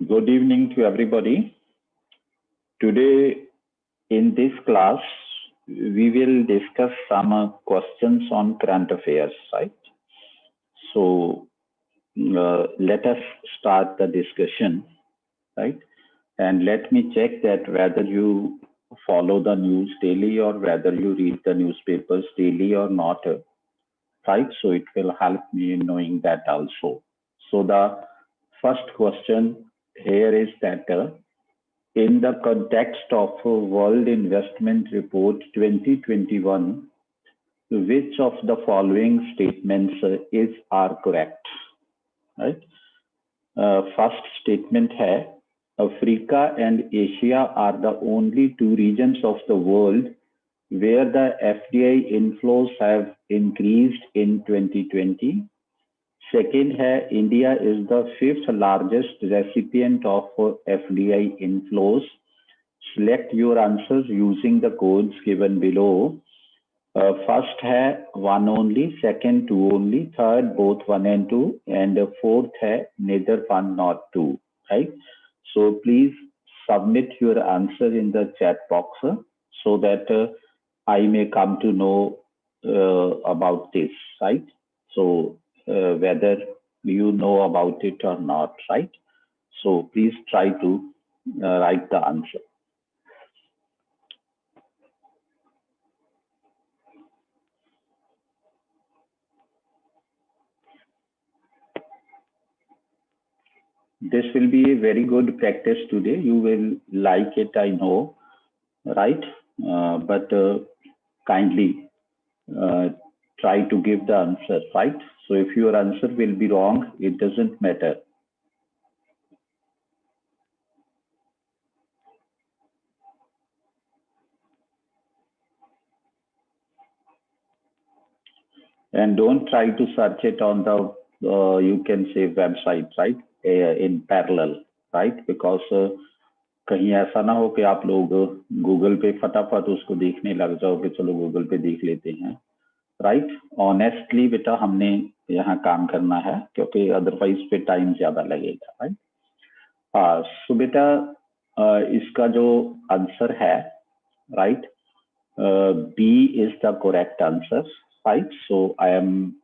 Good evening to everybody. Today in this class, we will discuss some questions on current affairs, right? So let us start the discussion, right? And let me check that whether you follow the news daily or whether you read the newspapers daily or not, right? So it will help me in knowing that also. So the first question here is that in the context of World Investment Report 2021, which of the following statements are correct? Right? First statement है, Africa and Asia are the only two regions of the world where the FDI inflows have increased in 2020. Second है, India is the fifth largest recipient of FDI inflows. Select your answers using the codes given below. First है one only, second two only, third both one and two, and fourth है neither one nor two. Right? So please submit your answer in the chat box so that I may come to know about this. Right? So whether you know about it or not, right? So please try to write the answer. This will be a very good practice today. You will like it, I know, right? But kindly try to give the answer, right? So if your answer will be wrong, it doesn't matter. And don't try to search it on the, you can say, website, right? In parallel, right? Because कहीं ऐसा ना हो कि आप लोग Google पे फटाफट उसको देखने लग जाओ कि चलो गूगल पे देख लेते हैं, राइट? ऑनेस्टली बेटा हमने यहाँ काम करना है क्योंकि अदरवाइज पे टाइम ज्यादा लगेगा, राइट? हाँ, सो बेटा इसका जो आंसर है, right, B is the correct answer, right? So I am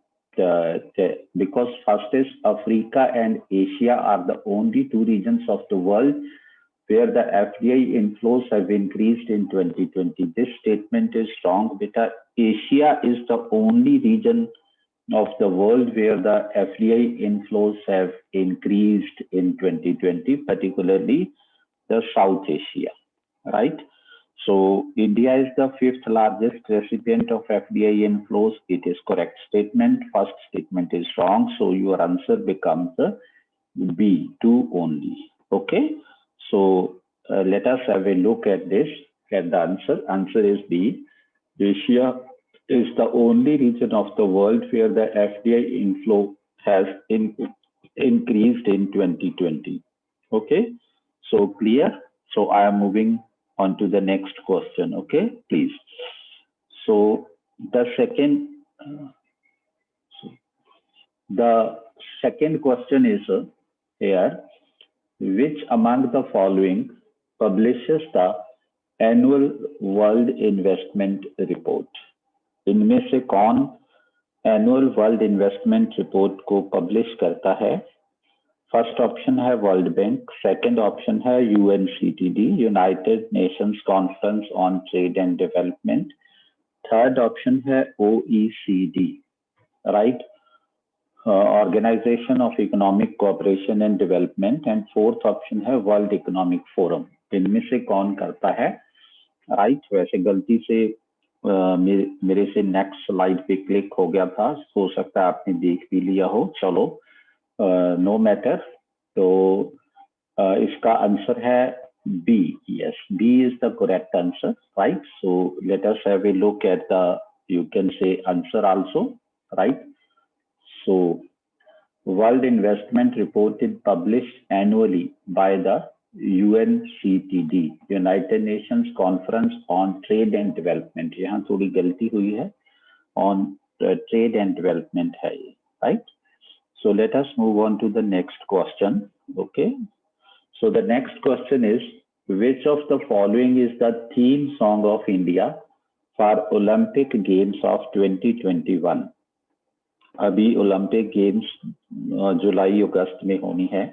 because first is Africa and Asia are the only two regions of the world where the FDI inflows have increased in 2020. This statement is wrong. Beta, Asia is the only region of the world where the FDI inflows have increased in 2020, particularly the South Asia, right? So India is the fifth largest recipient of FDI inflows. It is correct statement. First statement is wrong. So your answer becomes B, 2 only. Okay. So let us have a look at this. At the answer. Answer is B. Asia is the only region of the world where the FDI inflow has increased in 2020. Okay. So clear. So I am moving on to the next question, okay, please. So the second question is here, which among the following publishes the annual world investment report? इनमें से कौन annual world investment report को publish करता है? First option है World Bank, second option है UNCTD, United Nations Conference on Trade and Development, third option है OECD, right, organisation of economic cooperation and development, and fourth option है World Economic Forum. इनमें से कौन करता है, राइट? वैसे गलती से मेरे से नेक्स्ट स्लाइड पे क्लिक हो गया था, हो सकता है आपने देख भी लिया हो, चलो no matter. तो इसका आंसर है B. Yes, B is the correct answer, right? So let us have a look at the, you can say, answer also, right? So World Investment Report is published annually by the UNCTD, United Nations Conference on Trade and Development. यहाँ थोड़ी गलती हुई है, on trade and development है, right? So let us move on to the next question. Okay. So the next question is, which of the following is the theme song of India for Olympic Games of 2021? अभी Olympic games जुलाई अगस्त में होनी है,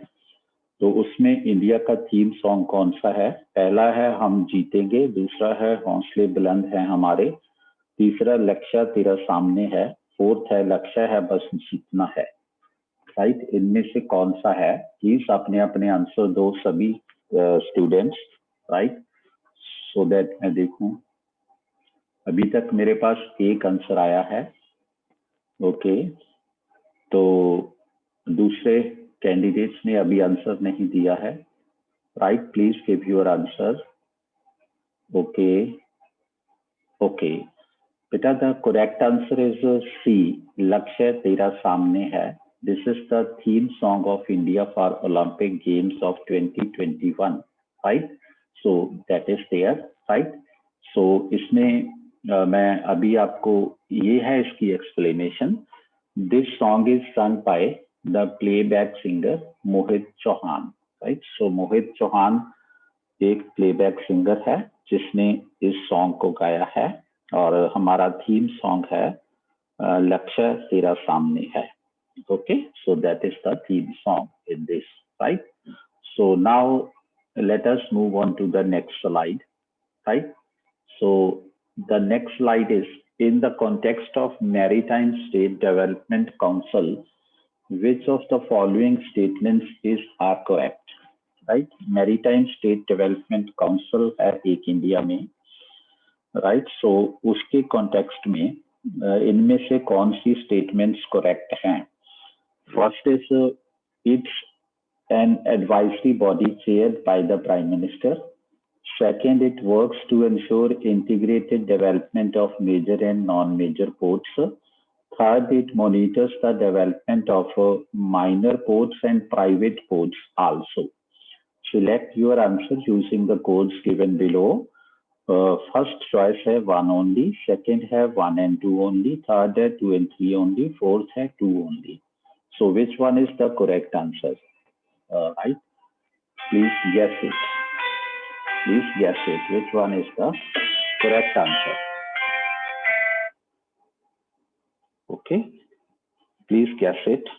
तो उसमें India का theme song कौन सा है? पहला है हम जीतेंगे, दूसरा है हौसले बुलंद हैं हमारे, तीसरा लक्ष्य तेरा सामने है, फोर्थ है लक्ष्य है बस जीतना है। राइट, इनमें से कौन सा है? प्लीज अपने अपने आंसर दो सभी स्टूडेंट्स, राइट, सो दैट मैं देखूं। अभी तक मेरे पास एक आंसर आया है। ओके, तो दूसरे कैंडिडेट्स ने अभी आंसर नहीं दिया है। Right, please give your answer. Okay okay बेटा, the correct answer is C, लक्ष्य तेरा सामने है। This is the theme song of India for Olympic Games of 2021, right? So that is there, right? So इसमें मैं अभी आपको, ये है इसकी explanation. This song is sung by the playback singer Mohit Chauhan, right? So Mohit Chauhan एक playback singer है जिसने इस song को गाया है, और हमारा theme song है लक्ष्य तेरा सामने है। Okay, so that is the theme song in this, right? So now let us move on to the next slide, right? So the next slide is, in the context of Maritime State Development Council, which of the following statements are correct? Right? Maritime State Development Council है एक India में, right? So उसके context में इनमें से कौन सी statements correct हैं? First is, it's an advisory body chaired by the Prime Minister. Second, it works to ensure integrated development of major and non-major ports. Third, it monitors the development of minor ports and private ports also. Select your answer using the codes given below. First choice है 1 only, second है 1 and 2 only, third है 2 and 3 only, fourth है 2 only. So which one is the correct answer? Right? Please guess it. Please guess it. Which one is the correct answer? Okay. Please guess it.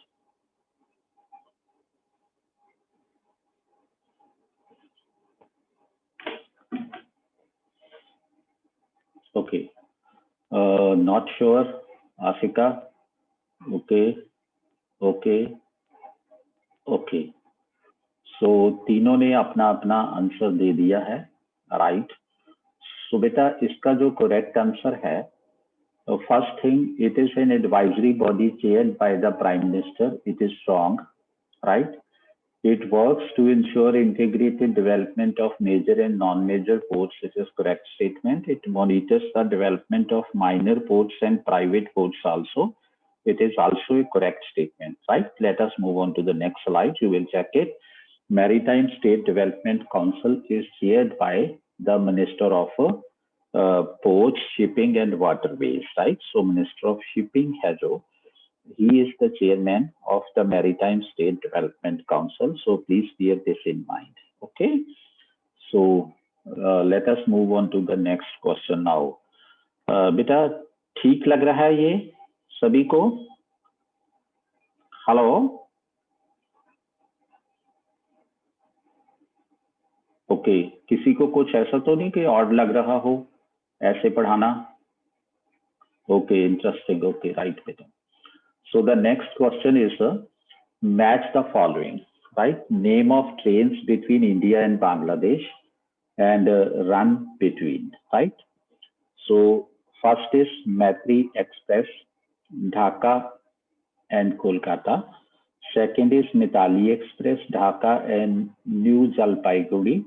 Okay. Not sure. Afika. Okay. Okay. Okay, so तीनों ने अपना अपना answer दे दिया है, right. So बेटा, इसका जो correct answer है, first thing, it is an advisory body chaired by the prime minister, it is wrong, right. It works to ensure integrated development of major and non-major ports. It is correct statement. It monitors the development of minor ports and private ports also. It is also a correct statement, right? Let us move on to the next slide. You will check it. Maritime State Development Council is chaired by the Minister of Ports, Shipping and Waterways, right? So Minister of Shipping है जो, he is the chairman of the Maritime State Development Council. So please bear this in mind. Okay. So let us move on to the next question now. बेटा, ठीक लग रहा है ये सभी को? हेलो? ओके, किसी को कुछ ऐसा तो नहीं कि ऑड लग रहा हो ऐसे पढ़ाना? Okay, interesting. ओके, राइट बेटा। So the next question is, match the following, right? Name of trains between India and Bangladesh and run between, right? So first is Maitri Express, Dhaka and Kolkata. Second is Mitali Express, Dhaka and New Jalpaiguri.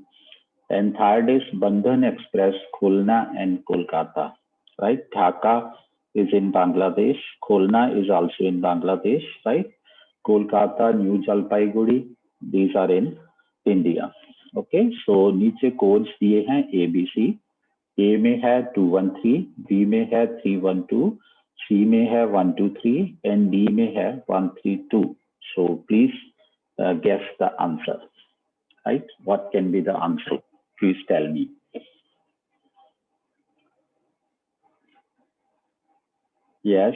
And third is Bandhan Express, Khulna and Kolkata, right? Dhaka is in Bangladesh. Khulna is also in Bangladesh, right? Kolkata, New Jalpaiguri, these are in India. Okay, so नीचे codes दिए हैं ABC. A में है 213, B में है 312, C में है 123 and D में है 132. So please guess the answer. right? What can be the answer? Please tell me. Yes.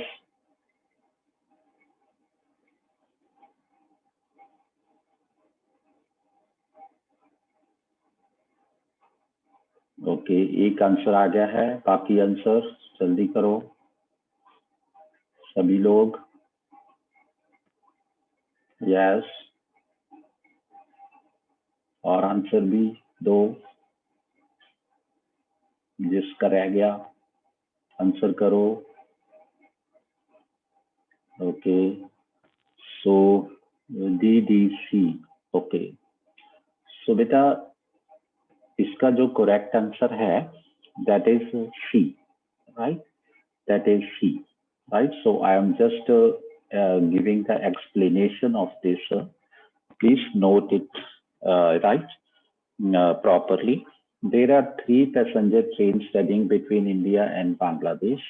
Okay, एक आंसर आ गया है, बाकी आंसर जल्दी करो सभी लोग। यस, और आंसर भी दो, जिसका रह गया आंसर करो। Okay, so DDC। Okay, so बेटा इसका जो करेक्ट आंसर है that is C, right? That is C, right? So I am just giving the explanation of this. Please note it right properly. There are 3 passenger trains running between India and Bangladesh.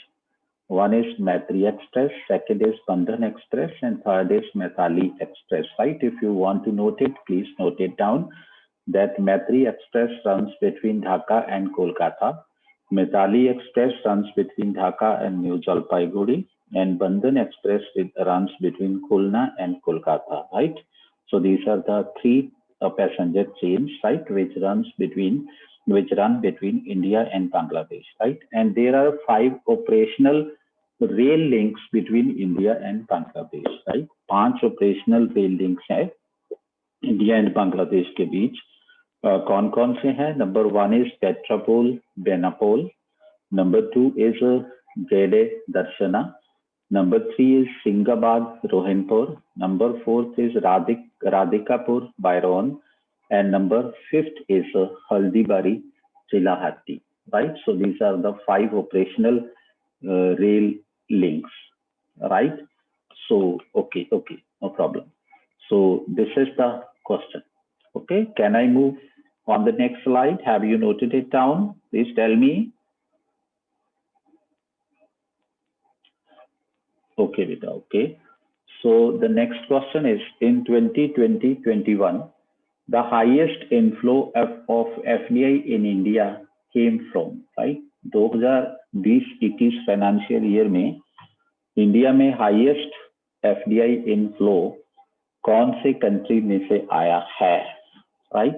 One is Maitri Express, second is Bandhan Express, and third is Maithili Express, right? If you want to note it, please note it down. That Maitri Express runs between Dhaka and Kolkata. Maithili Express runs between Dhaka and New Jalpaiguri, and Bandhan Express runs between Khulna and Kolkata, right? So these are the 3 passenger trains, right, which run between India and Bangladesh, right? And there are 5 operational rail links between India and Bangladesh, right? 5 operational rail links है India and Bangladesh के बीच। कौन कौन से हैं? Number 1 is Petrapole Benapole, number 2 is Gede Darshana, number 3 is Singhabad Rohanpur, number 4 is Radhikapur Birol, and number 5 is Haldibari Chilahatti, right? So these are the 5 operational rail links, right? So okay, no problem. So this is the question. Okay, can I move on the next slide? Have you noted it down? Please tell me. Okay, beta. Okay. So the next question is, in 2020-21, the highest inflow of FDI in India came from, right? 2020-21 financial year में India में highest FDI inflow कौन से country में से आया है, right?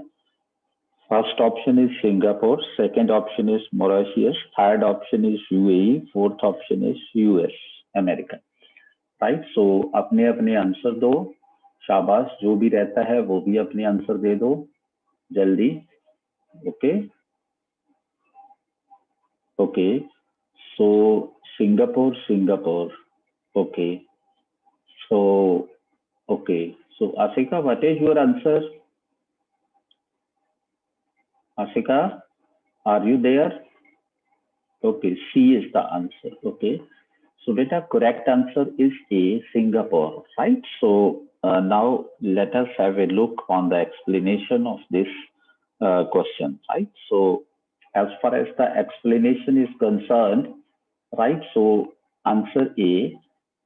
First option is Singapore, second option is Mauritius, third option is UAE, fourth option is US America, right? So अपने अपने आंसर दो, शाबाश, जो भी रहता है वो भी अपने आंसर दे दो जल्दी। Okay okay, so Singapore, okay, so okay, so Ashika, what is your answer? Ashika, are you there? Okay, C is the answer. Okay, so beta, correct answer is A, Singapore, right? So now let us have a look on the explanation of this question, right? So as far as the explanation is concerned, right? So answer A,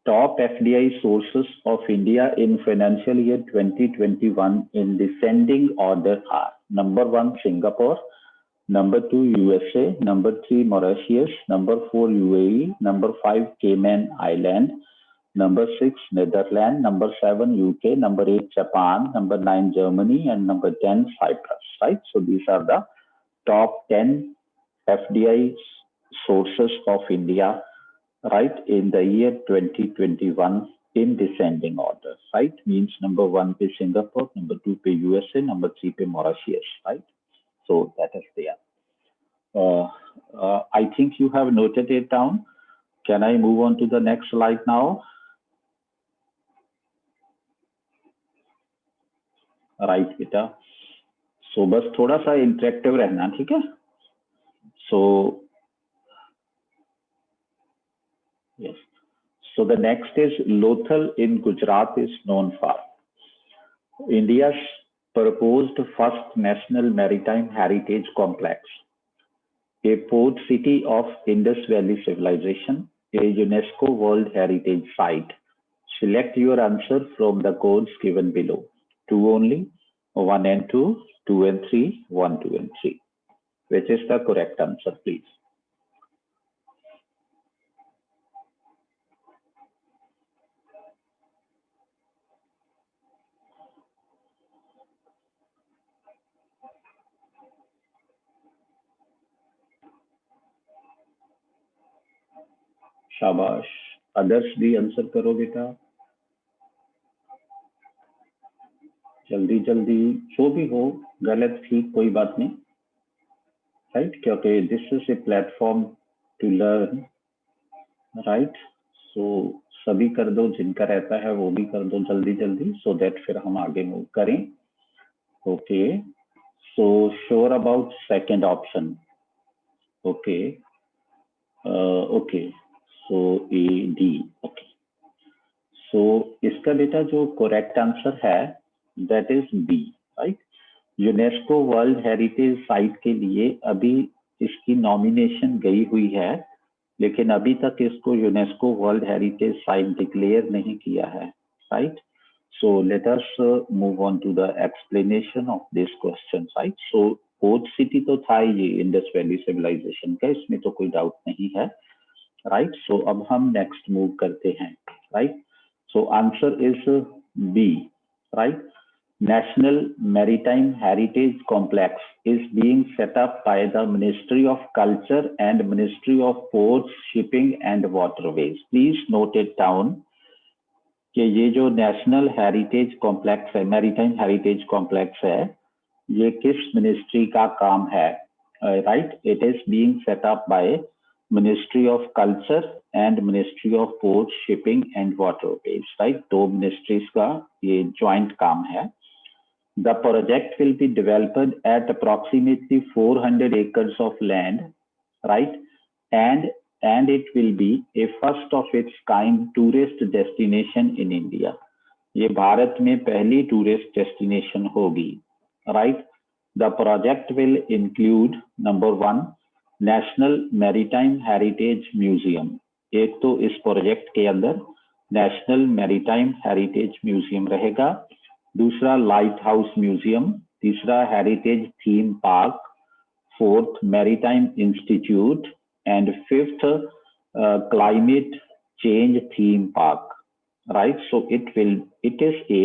top FDI sources of India in financial year 2021 in descending order are: number 1 Singapore, number 2 USA, number 3 Mauritius, number 4 UAE, number 5 Cayman Island, number 6 Netherlands, number 7 UK, number 8 Japan, number 9 Germany, and number 10 Cyprus, right? So these are the top 10 FDI sources of India, right, in the year 2021 in descending order, right? Means number 1 पे Singapore, number 2 पे USA, number 3 पे Mauritius, right? So that is there. I think you have noted it down. Can I move on to the next slide now? Right, बेटा. So बस थोड़ा सा interactive रहना, ठीक है? So yes. So the next is Lothal in Gujarat is known for India's proposed first national maritime heritage complex, a port city of Indus Valley civilization, a UNESCO World Heritage Site. Select your answer from the codes given below. 2 only, 1 and 2, 2 and 3, 1, 2 and 3. Which is the correct answer, please? शाबाश, others भी answer करो बेटा, जल्दी जल्दी, जो भी हो, गलत ठीक कोई बात नहीं, राइट, क्योंकि this is a platform to learn, right. So सभी कर दो, जिनका रहता है वो भी कर दो जल्दी जल्दी, सो दैट फिर हम आगे मूव करें। Okay, so sure about second option. Okay, okay, so A D. Okay, so इसका बेटा जो करेक्ट आंसर है that is B, right. UNESCO world heritage site के लिए अभी इसकी नॉमिनेशन गई हुई है, लेकिन अभी तक इसको UNESCO world heritage site declare नहीं किया है, right. So let us move on to the explanation of this question, right. So Kochi city तो था ये इंडस वैली सिविलाइजेशन का, इसमें तो कोई डाउट नहीं है, राइट। सो अब हम नेक्स्ट मूव करते हैं, right. So answer is B, right. National Maritime Heritage Complex is being set up by the Ministry of Culture and Ministry of Ports, Shipping and Waterways. Please note it down कि ये जो national heritage complex है, maritime heritage complex है, ये किस ministry का काम है, right. It is being set up by ministry of culture and ministry of port, shipping and waterways, right. दो मिनिस्ट्रीज का ये ज्वाइंट काम है। The project will be developed at approximately 400 acres of land, right? And it will be a first of its kind tourist destination in India. ये भारत में पहली tourist destination होगी, right? The project will include number 1, National Maritime Heritage Museum. एक तो इस project के अंदर national maritime heritage museum रहेगा, दूसरा लाइट हाउस म्यूजियम, तीसरा heritage theme park, fourth maritime institute and fifth climate change theme park, right. So it is a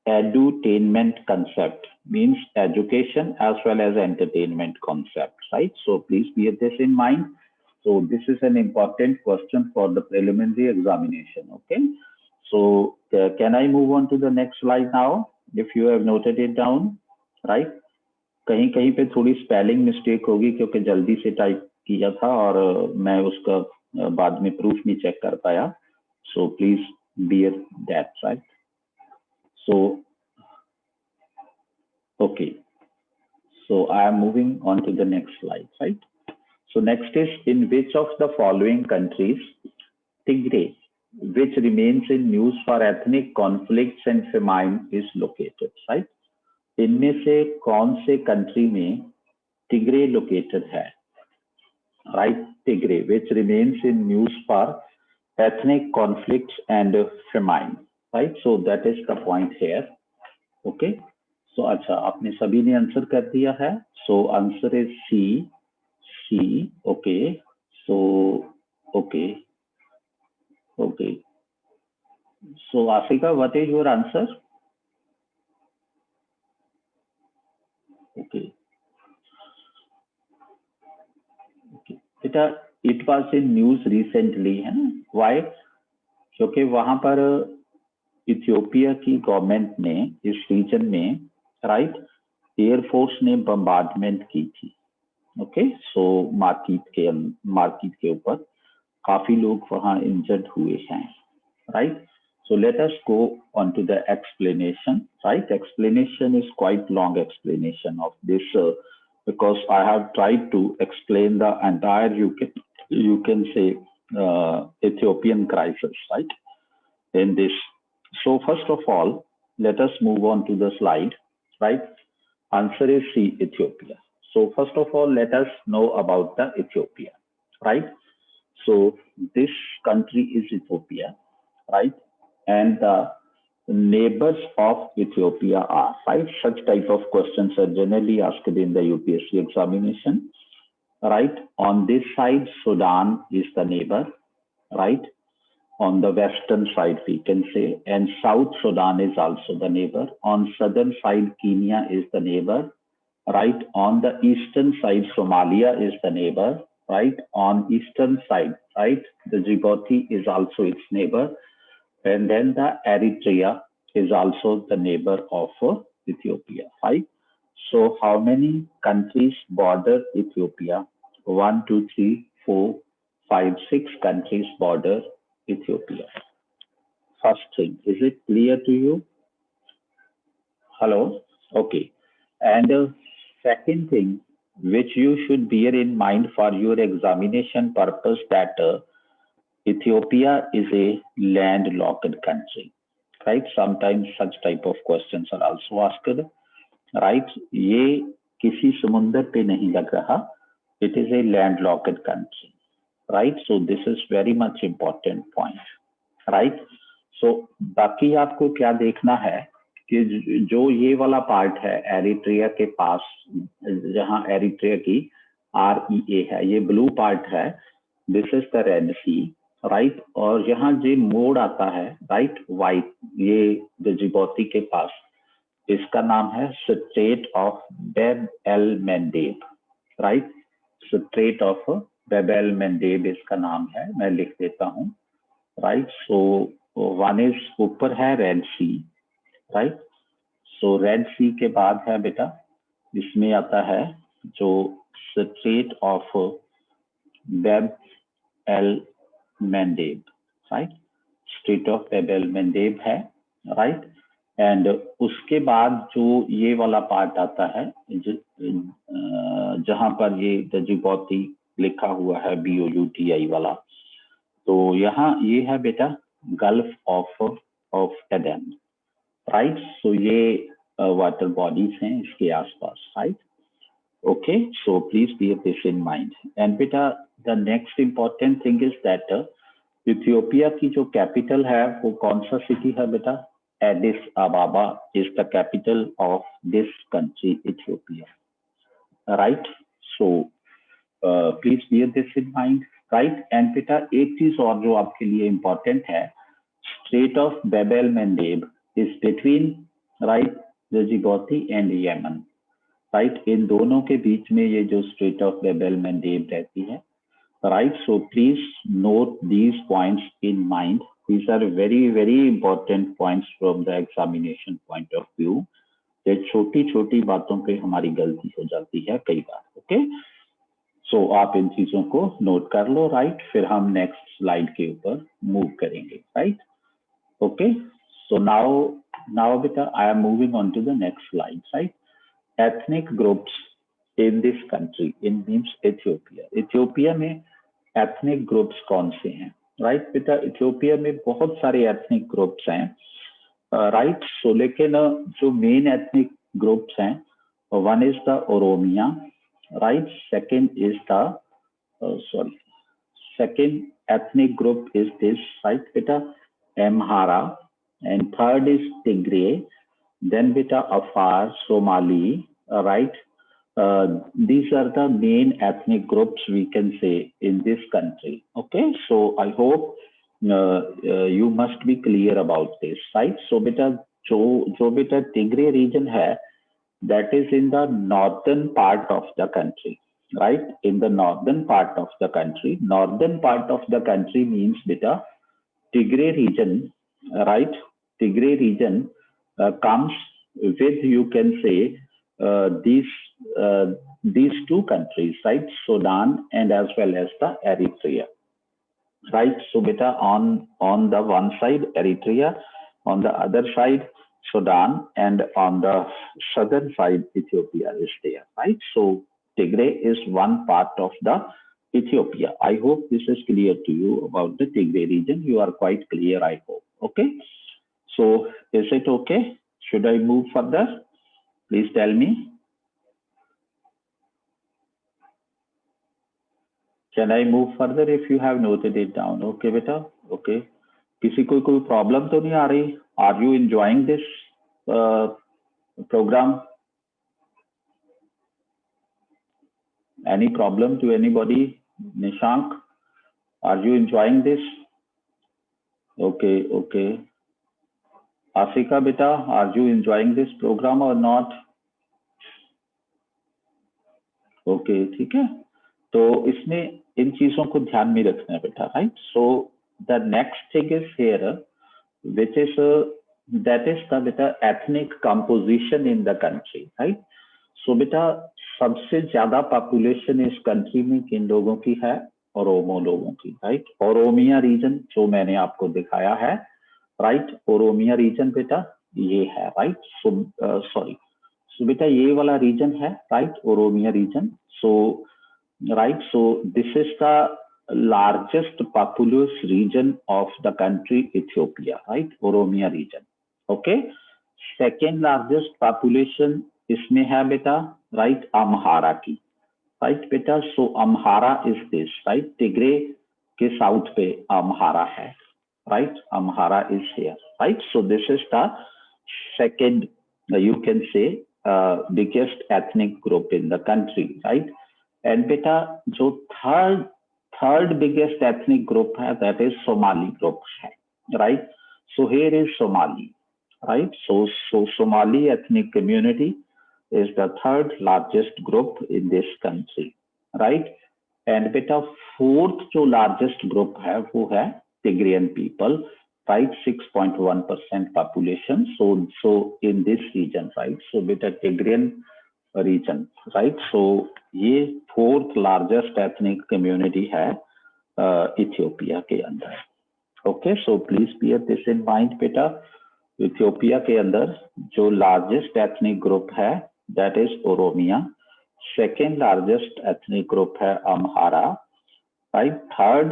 edutainment concept, means education as well as entertainment concept, right? So please bear this in mind. So this is an important question for the preliminary examination, okay? So can I move on to the next slide now, if you have noted it down, right? कहीं कहीं पे थोड़ी spelling mistake होगी क्योंकि जल्दी से type किया था और मैं उसका बाद में प्रूफ नहीं चेक कर पाया, so please bear that, right? So okay, so I am moving on to the next slide, right? So next is, in which of the following countries Tigray, which remains in use for ethnic conflicts and famine, is located, right? इनमें से कौन से country में Tigray located है, right? Tigray which remains in use for ethnic conflicts and famine, right? So that is the point here, okay? So अच्छा, आपने सभी ने आंसर कर दिया है, so answer is C, okay? So okay. Okay. So Afika, what is your answer? Okay. Okay. It was in news recently, है ना? Why? क्योंकि वहां पर इथियोपिया की गवर्नमेंट ने इस रीजन में, राइट, एयरफोर्स ने बम्बार्डमेंट की थी, ओके। सो मार्केट के ऊपर काफी लोग वहां इंजर्ड हुए हैं, right. So let us go on to the explanation, right? Explanation is quite long explanation of this because I have tried to explain the entire, you can say, Ethiopian crisis, right? In this. So first of all, let us move on to the slide, right? Answer is C, Ethiopia. So first of all, let us know about the Ethiopia, right? So this country is Ethiopia, right? And the neighbors of Ethiopia are, right? Such type of questions are generally asked in the UPSC examination, right? On this side, Sudan is the neighbor, right? On the western side, we can say, and South Sudan is also the neighbor. On southern side, Kenya is the neighbor, right? On the eastern side, Somalia is the neighbor, right? On eastern side, right? The Djibouti is also its neighbor. And then the Eritrea is also the neighbor of Ethiopia, right? So how many countries border Ethiopia? 1, 2, 3, 4, 5, 6 countries border Ethiopia. First thing, is it clear to you? Hello? Okay. And second thing, which you should bear in mind for your examination purpose, that Ethiopia is a landlocked country, right? Sometimes such type of questions are also asked, right? ये किसी समुंदर पे नहीं लग रहा. It is a landlocked country, right? So this is very much important point, right? So बाकी आपको क्या देखना है कि जो ये वाला पार्ट है एरिट्रिया के पास, जहां एरिट्रिया की REA है, ये ब्लू पार्ट है, this is the Red Sea, right? और यहाँ जो मोड़ आता है, राइट, वाइट, ये जिबौती के पास, इसका नाम है Strait of Bab el Mandeb, right? Strait of Bab el Mandeb इसका नाम है, मैं लिख देता हूँ, राइट? सो वन इज ऊपर है Red Sea, right? So Red Sea के बाद है बेटा, इसमें आता है जो Strait of Bab el Mandeb, right? Strait of Bab el Mandeb है, राइट? एंड उसके बाद जो ये वाला पार्ट आता है, जहां पर ये जिबौती लिखा हुआ है BOUTI वाला, तो यहाँ ये है बेटा Gulf of Aden, right? So ये वाटर बॉडीज हैं इसके आसपास, right? Okay, so please be this in mind. And बेटा the next important thing is that Ethiopia की जो कैपिटल है वो कौन सा सिटी है बेटा? Addis Ababa is the capital of this country Ethiopia, right? So please bear this in mind, right? And बेटा एक चीज और जो आपके लिए इंपॉर्टेंट है, Strait of Bab el Mandeb is between, right, Djibouti and Yemen, right? इन दोनों के बीच में ये जो Strait of Bab el Mandeb रहती है, right? So please note these points in mind. These are very very important points from the examination point of view. ये छोटी छोटी बातों पे हमारी गलती हो जाती है कई बार, ओके? सो आप इन चीजों को नोट कर लो, राइट? फिर हम नेक्स्ट स्लाइड के ऊपर मूव करेंगे, राइट? ओके, सो नाउ बेटा I am moving on to the next slide, right? Ethnic groups in this country, in means Ethiopia. Ethiopia में एथनिक ग्रुप्स कौन से हैं, राइट? बेटा इथियोपिया में बहुत सारे एथनिक ग्रुप्स हैं, राइट? सो लेकिन जो मेन एथनिक ग्रुप्स हैं, one is the Oromia, right? Second is the second ethnic group is this, right beta, Amhara, and third is Tigray, then beta Afar, Somali, right? These are the main ethnic groups we can say in this country, okay? So I hope you must be clear about this, right? So beta jo beta Tigray region hai, that is in the northern part of the country, right? In the northern part of the country. Northern part of the country means beta Tigray region, right? Tigray region comes with, you can say, these two countries, right? Sudan and as well as the Eritrea, right? So beta on the one side Eritrea, on the other side Sudan, and on the southern side Ethiopia is there, right? So Tigray is one part of the Ethiopia. I hope this is clear to you about the Tigray region. You are quite clear, I hope. Okay. So is it okay? Should I move further? Please tell me. Can I move further if you have noted it down? Okay, beta. Okay. किसी को कोई problem तो नहीं आ रही Are you enjoying this program? Any problem to anybody? Nishank, are you enjoying this? Okay, okay. Asika beta, are you enjoying this program or not? Okay, ठीक है. तो इसमें इन चीजों को ध्यान में रखना है बेटा, right? So the next thing is here, which is that is the beta ethnic composition in the country, right? So बेटा सबसे ज्यादा पॉपुलेशन इस कंट्री में किन लोगों की है? ओरोमो लोगों की, राइट? ओरोमिया रीजन जो मैंने आपको दिखाया है, राइट? ओरोमिया रीजन बेटा ये है, राइट? सॉरी, सो बेटा ये वाला रीजन है, right? Oromia region. So right, so this is the largest populous region of the country Ethiopia, right? Oromia region. Okay. Second largest population इसमें है बेटा, राइट? अम्हारा की, राइट बेटा? So Amhara is this, right? Tigray के south पे Amhara है, right? Amhara is here, right? So this is the second, you can say biggest ethnic group in the country, right? And बेटा जो third biggest ethnic group है, that is Somali group है, right? So here is Somali, right? So Somali ethnic community is the third largest group in this country, right? And beta fourth जो largest group है वो है Tigrayan people, right? 6.1% population. So in this region, right? So beta Tigrayan region, right? So ये fourth largest ethnic community है Ethiopia के अंदर. Okay, so please bear this in mind, बेटा. Ethiopia के अंदर जो लार्जेस्ट एथनिक ग्रुप है, that is Oromia. Second largest ethnic group है Amhara, right? Third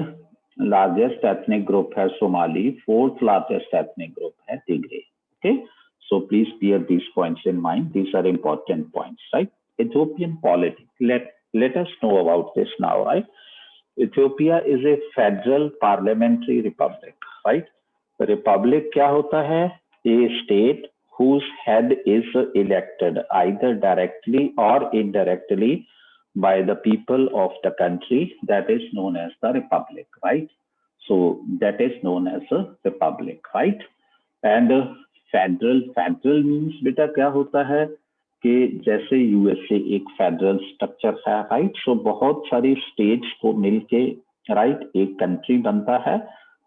largest ethnic group है Somali. Fourth largest ethnic group है Tigray. Okay, so please bear these points in mind. These are important points, right? Ethiopian politics, let us know about this now, right? Ethiopia is a federal parliamentary republic, right? Republic क्या होता है? A state whose head is elected either directly or indirectly by the people of the country, that is known as the republic, right? So that is known as a republic, right? And federal means बेटा क्या होता है कि जैसे USA एक federal structure है, right? सो बहुत सारी स्टेट्स को मिलके, राइट, एक कंट्री बनता है.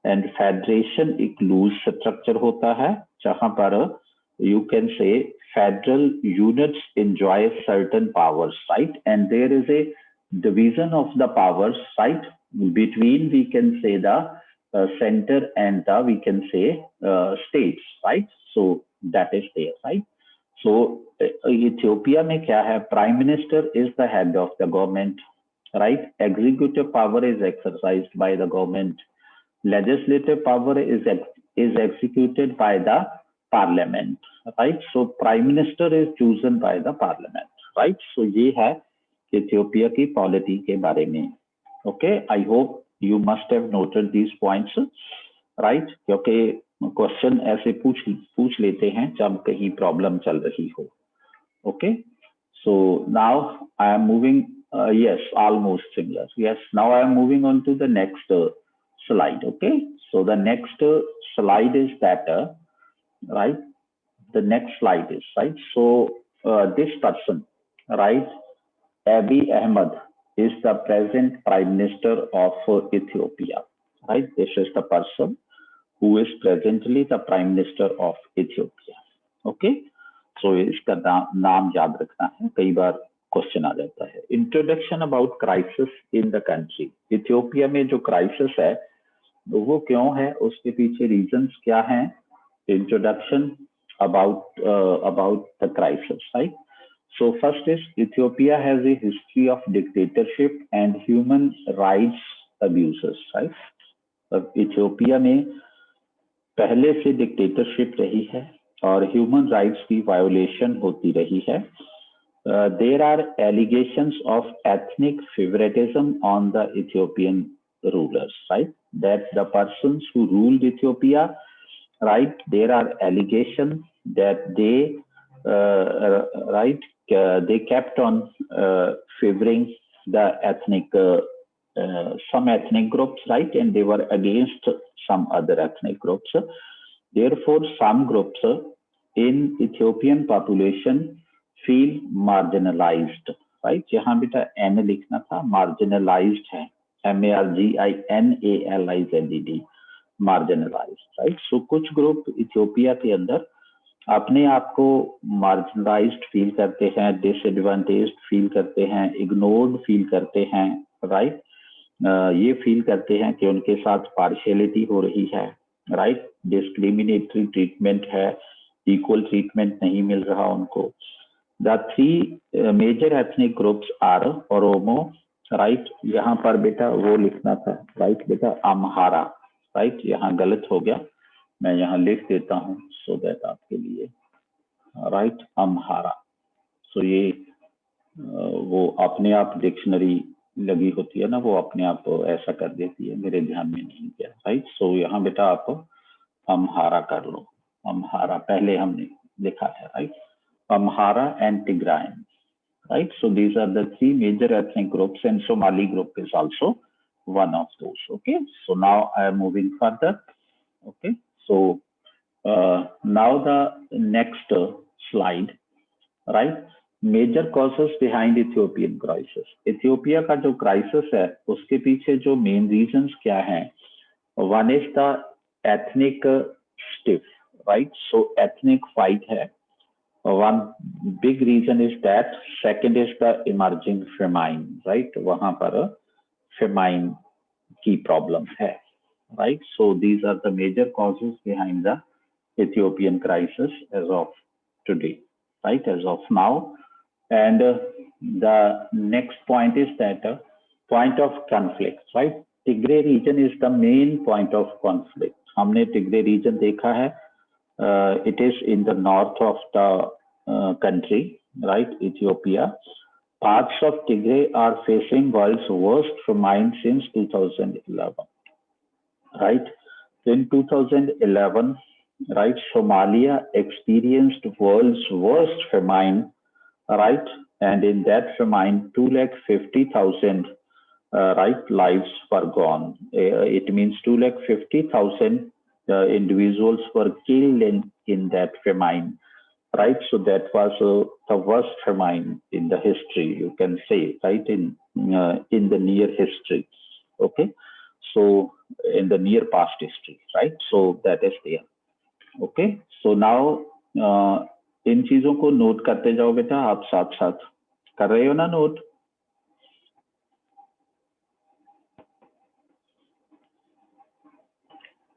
एंड फेडरेशन एक लूज स्ट्रक्चर होता है जहां पर you can say federal units enjoy certain powers, right? And there is a division of the powers, right, between we can say the centre and the we can say states, right? So that is there, right? So Ethiopia में क्या है? Prime minister is the head of the government, right? Executive power is exercised by the government. Legislative power is executed by the parliament, right? So prime minister is chosen by the parliament, right? So ये है Ethiopia की polity के बारे में. Okay, I hope you must have noted these points, right? क्योंकि question ऐसे पूछ लेते हैं जब कहीं प्रॉब्लम चल रही हो. Okay, so now I am moving, yes, almost similar. Yes, now I am moving on to the next slide. Okay, so the next slide is that, right? The next slide is, right? So this person, right, Abiy Ahmed is the present prime minister of Ethiopia, right? This is the person who is presently the prime minister of Ethiopia. Okay, so इसका नाम याद रखना है, कई बार question आ जाता है. Introduction about crisis in the country. Ethiopia में जो क्राइसिस है वो क्यों है, उसके पीछे रीजंस क्या हैं? Introduction about the crisis, right? So first is Ethiopia has a history of dictatorship and human rights abuses, right? Ethiopia में पहले से डिक्टेटरशिप रही है और ह्यूमन राइट्स की वायोलेशन होती रही है. There are allegations of ethnic favoritism on the Ethiopian rulers, right? That the persons who ruled Ethiopia right? There are allegations that they, right, they kept on favoring the ethnic, some ethnic groups, right, and they were against some other ethnic groups. Therefore, some groups in Ethiopian population feel marginalized, right? यहाँ बेटा N लिखना था, marginalized है, MARGINALIZED, marginalized, right? So कुछ group Ethiopia के अंदर अपने आप को मार्जिनलाइज्ड फील करते हैं, डिसएडवांटेज्ड फील करते हैं, इग्नोर्ड फील करते हैं, राइट? ये फील करते हैं कि उनके साथ पार्शियलिटी हो रही है, राइट? डिस्क्रिमिनेटरी ट्रीटमेंट है, इक्वल ट्रीटमेंट नहीं मिल रहा उनको. The three major ethnic groups are Oromo, right? यहाँ पर बेटा वो लिखना था, राइट बेटा, अम्हारा, राइट? यहाँ गलत हो गया, मैं यहाँ लिख देता हूँ सो दैट आपके लिए, राइट, अम्हारा. सो ये वो अपने आप डिक्शनरी लगी होती है ना, वो अपने आप ऐसा कर देती है, मेरे ध्यान में नहीं गया, राइट? सो यहाँ बेटा आप अम्हारा कर लो, अम्हारा पहले हमने लिखा है, right? Amhara and Tigrayan, right? So these are the three major ethnic groups, and Somali group is also one of those. Okay, so now I am moving further. Okay, so now the next slide, right? Major causes behind Ethiopian crisis. Ethiopia का जो crisis है, उसके पीछे जो main reasons क्या हैं? One is the ethnic strife, right? So ethnic fight है. One big reason is that. Second is the emerging famine, right? वहां पर famine की problem है, right? So these are the major causes behind the Ethiopian crisis as of today, right? As of now. And the next point is that point of conflict, right? Tigray region is the main point of conflict. हमने Tigray region देखा है. It is in the north of the country, right? Ethiopia. Parts of Tigray are facing world's worst famine since 2011, right? In 2011, right, Somalia experienced world's worst famine, right? And in that famine, 250,000 right lives were gone. It means 250,000 individuals were killed in that famine, right? So that was the worst famine in the history, you can say, right? In the near history, okay? So in the near past history, right? So that is there, okay? So now इन चीजों को note करते जाओ बेटा, आप साथ साथ कर रहे हो ना note?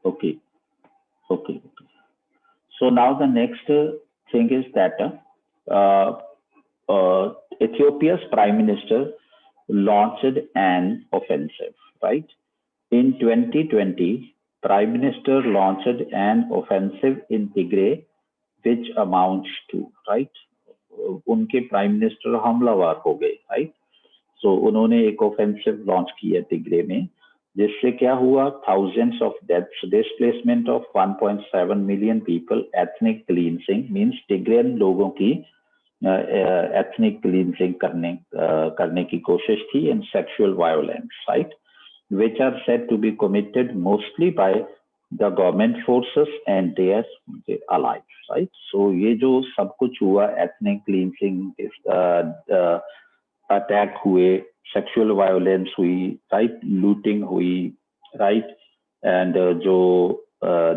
Okay, okay. So now the next thing is that Ethiopia's prime minister launched an offensive, right? In 2020, prime minister launched an offensive in Tigray, which amounts to, right? उनके प्राइम मिनिस्टर हमलावर हो गए, right? सो उन्होंने एक offensive launch किया Tigray में, जिससे क्या हुआ? thousands of deaths, displacement of 1.7 million people, ethnic cleansing means Tigrayan लोगों की ethnic cleansing करने की कोशिश थी, and sexual violence, right? Which are said to be committed mostly by the government forces and their allies, right? So ये जो सब कुछ हुआ, ethnic cleansing, अटैक हुए, सेक्सुअल वायलेंस हुई, राइट? लूटिंग हुई, राइट? एंड जो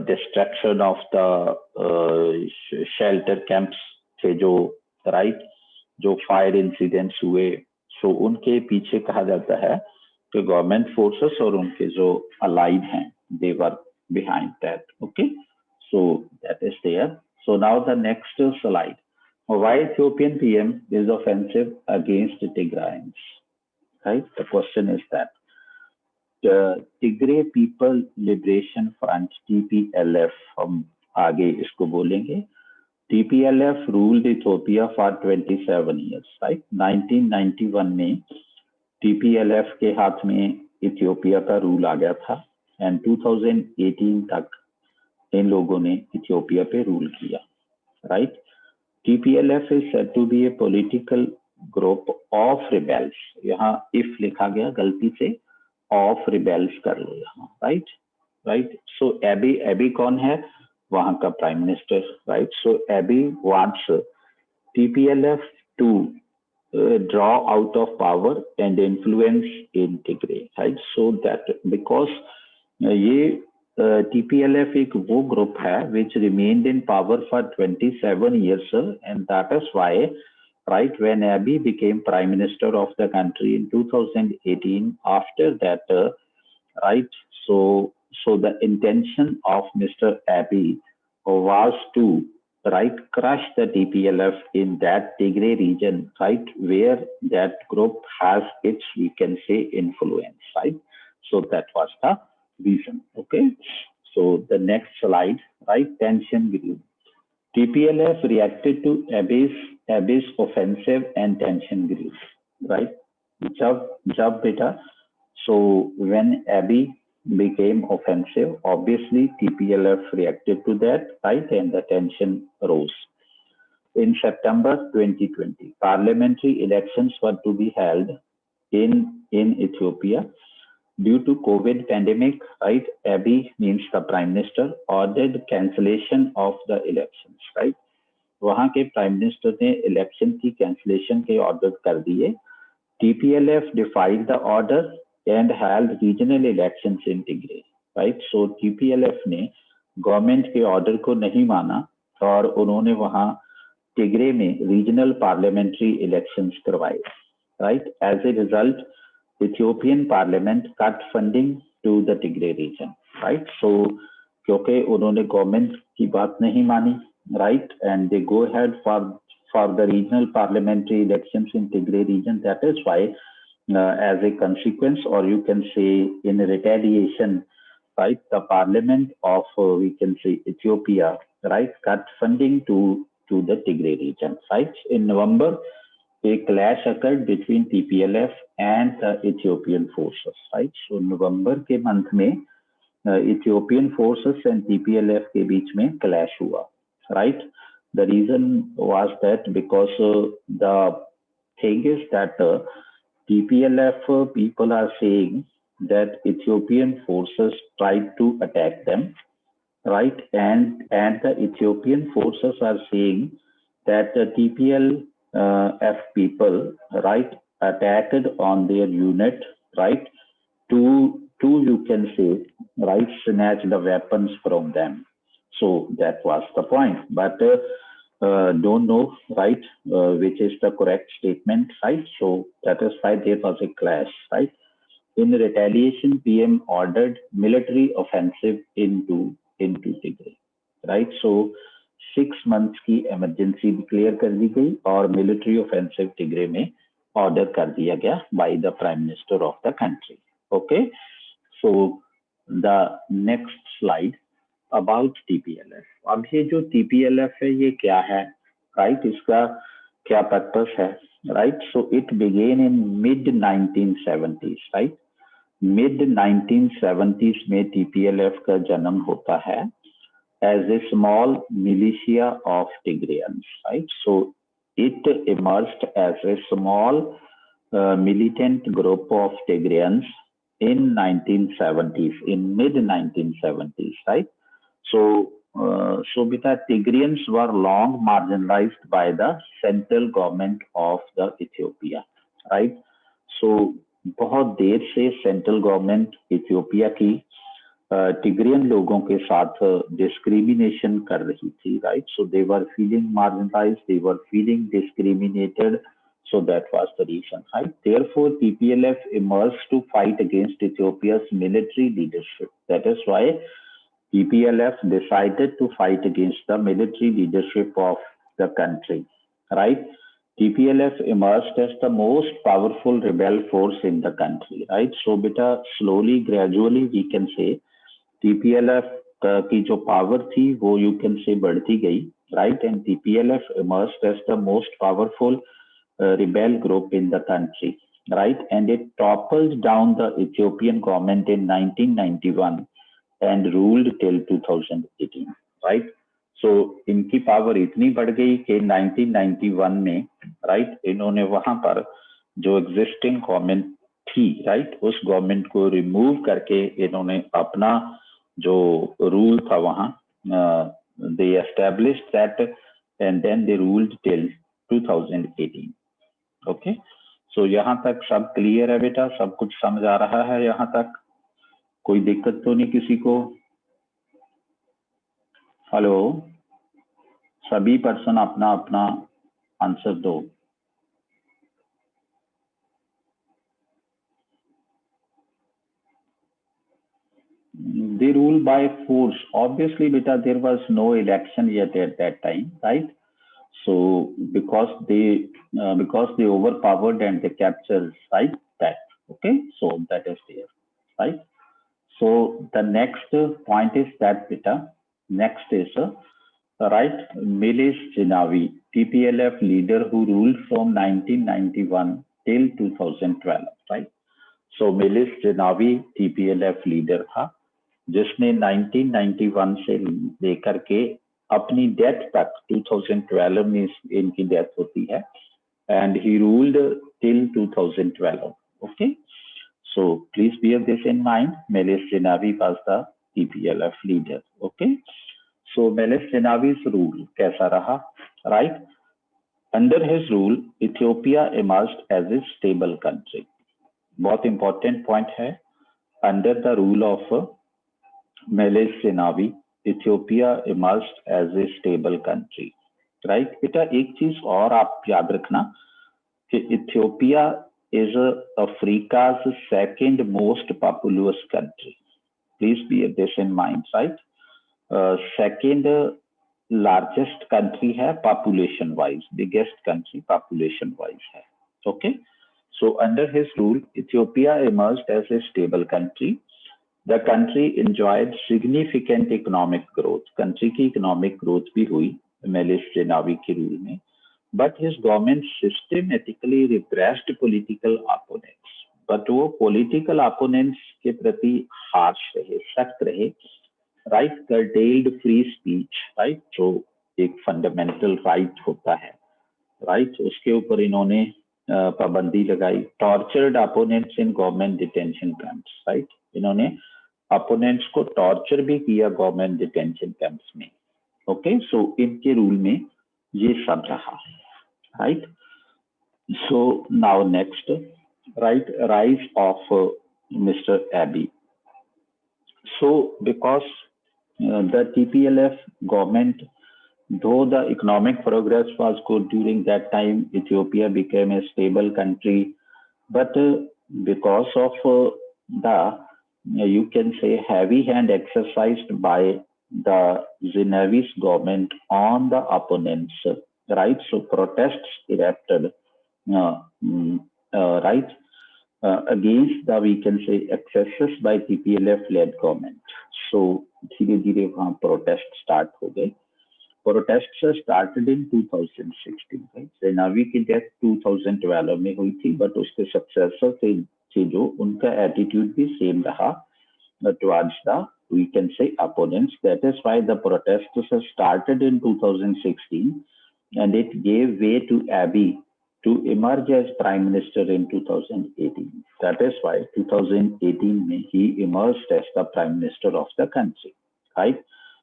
destruction of the shelter camps थे जो, राइट? जो फायर इंसिडेंट्स हुए, सो उनके पीछे कहा जाता है कि गवर्नमेंट फोर्सेस और उनके जो अलाइड हैं, they were behind that, okay? So that is there. So now the next slide. Why Ethiopian PM is offensive against Tigrayans, right? The question is that the Tigray People Liberation Front, TPLF, हम आगे इसको बोलेंगे. TPLF ruled Ethiopia for 27 years, right? 1991 में TPLF के हाथ में Ethiopia का rule आ गया था, and 2018 तक इन लोगों ने इथियोपिया पे रूल किया, right. TPLF is said to be a political group of rebels. यहाँ if लिखा गया गलती से, of rebels कर लो यहाँ, राइट राइट। सो एबी कौन है, वहां का prime minister, right. So Abiy wants TPLF to draw out of power and influence in Tigray, right? So that because ये TPLF एक वो ग्रुप है which remained in power for 27 years, and that is why, right, when Abiy became prime minister of the country in 2018, after that, right, so the intention of Mr. Abiy was to, right, crush the TPLF in that Tigray region, right, where that group has its, we can say, influence, right. So that was the reason. Okay. So the next slide, right, tension grew. TPLF reacted to Abiy's offensive and tension grew, right. Jab beta. So when Abiy became offensive, obviously TPLF reacted to that, right, and the tension rose. In September 2020, parliamentary elections were to be held in Ethiopia. Due to COVID pandemic, right, Abiy, means the prime minister, ordered cancellation of the elections, right. वहां के prime minister ने election की cancellation के order कर दिए. TPLF defied the order and held regional elections in Tigray, right. So TPLF ने government के order को नहीं माना और उन्होंने वहां टिग्रे में रीजनल पार्लियामेंट्री इलेक्शंस करवाए, right. As a result, Ethiopian Parliament cut funding to the Tigray region, right. So क्योंकि उन्होंने गवर्नमेंट की बात नहीं मानी, right, and they go ahead for the regional parliamentary elections in Tigray region. That is why, as a consequence, or you can say in retaliation, right, the parliament of we can say Ethiopia, right, cut funding to the Tigray region, right. In November, a clash occurred between TPLF and the Ethiopian forces, right. So November के month में Ethiopian forces and TPLF के बीच में clash हुआ, right. The reason was that because the thing is that TPLF people are saying that Ethiopian forces tried to attack them, right, and the Ethiopian forces are saying that the TPLF people, right, attacked on their unit, right, to you can say, right, snatch the weapons from them. So that was the point, but don't know, right, which is the correct statement, right. So that is why there was a clash, right. In retaliation, PM ordered military offensive into Tigray, right. So 6 months की emergency declare कर दी गई और military offensive Tigray में order कर दिया गया by the prime minister of the country. Okay. So the next slide about TPLF. अब ये जो TPLF है ये क्या है, right, इसका क्या purpose है, right. So it began in mid 1970s, right. Mid 1970s में TPLF का जन्म होता है as a small militia of Tigrayans, right. So it emerged as a small militant group of Tigrayans in 1970s, in mid 1970s, right. So beta Tigrayans were long marginalized by the central government of the Ethiopia, right. So बहुत देर से central government Ethiopia की टिग्रियन लोगों के साथ discrimination कर रही थी, right. So they were feeling marginalised, they were feeling discriminated. So that was the reason, right? Therefore, TPLF emerged to fight against Ethiopia's military leadership. That is why TPLF decided to fight against the military leadership of the country, right? TPLF emerged as the most powerful rebel force in the country, right? So, beta slowly, gradually, we can say TPLF की जो power थी वो you can say बढ़ती गई, right? And TPLF emerged as the most powerful rebel group in the country, right. And it toppled down the Ethiopian government in 1991 and ruled till 2018, right? So इनकी power इतनी बढ़ गई कि 1991 में, right, इन्होंने वहां पर जो एग्जिस्टिंग गवर्नमेंट थी, राइट, उस गवर्नमेंट को रिमूव करके इन्होंने अपना जो रूल था वहां, they established that and then they ruled till 2018. Okay, so यहाँ तक सब क्लियर है बेटा? सब कुछ समझ आ रहा है यहाँ तक? कोई दिक्कत तो नहीं किसी को? हेलो, सभी पर्सन अपना अपना आंसर दो. They rule by force. Obviously, beta, there was no election yet at that time, right? So because they overpowered and they captured, right? That, okay. So that is there, right? So the next point is that, beta. Next is right, Meles Zenawi, TPLF leader who ruled from 1991 till 2012, right? So Meles Zenawi TPLF leader था, जिसने 1991 से लेकर के अपनी death तक 2012 में इनकी death होती है, and he ruled till 2012. Okay, so please bear this in mind. Meles Zenawi was the TPLF leader. Okay, so Meles Zenawi's rule कैसा रहा, right? Under his rule, Ethiopia emerged as a stable country. बहुत important point है. Under the rule of Meles Zenawi, Ethiopia emerged as a stable country. Right? बेटा एक चीज और आप याद रखना कि Ethiopia is Africa's second most populous country. Please bear this in mind, right? Second largest country है population wise, biggest country population wise है. Okay, so under his rule, Ethiopia emerged as a stable country. The country enjoyed significant economic growth. Country की economic growth भी हुई Meles Zenawi के rule में. But his government systematically repressed political opponents. But वो political opponents के प्रति harsh रहे, सख्त रहे, right? Curtailed free speech, right? जो एक fundamental right होता है, right? उसके ऊपर इन्होंने पाबंदी लगाई. Tortured opponents in government detention camps, right? इन्होंने opponents को torture भी किया government detention camps में. Okay, so इनके rule में ये सब रहा, right? So now next, right, rise of Mr. Abiy. So because the TPLF government, though the economic progress was good during that time, Ethiopia became a stable country, but because of the, you can say, heavy hand exercised by the Zenawi's government on the opponents, right? So protests erupted, right, against the, we can say, excesses by TPLF-led government. So धीरे धीरे वहाँ protest start हो गए. Protests started in 2016. Right? Zenawi की death 2012 में हुई थी, but उसके successor थे जो, उनका attitude भी same रहा towards the, we can say, opponents. That is why the protests started in 2016, and it gave way to Abiy to emerge as prime minister in 2018. That is why 2018 में he emerged as the prime minister of the country, right?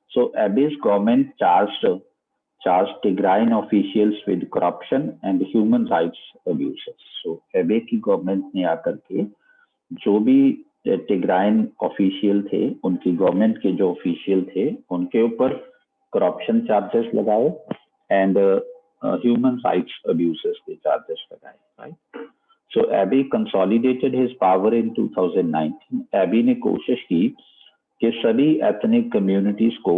So Abiy's government charged Tigrayan officials with corruption and human rights abuses. So Abiy की government ने आकर के जो भी टिग्राइन official थे, उनकी government के जो ऑफिशियल थे, उनके ऊपर करप्शन चार्जेस लगाए एंड ह्यूमन राइट्स अब्यूजेस के चार्जेस लगाए, right? So Abiy consolidated his power in 2019. Abiy ने कोशिश की कि सभी एथनिक कम्युनिटीज को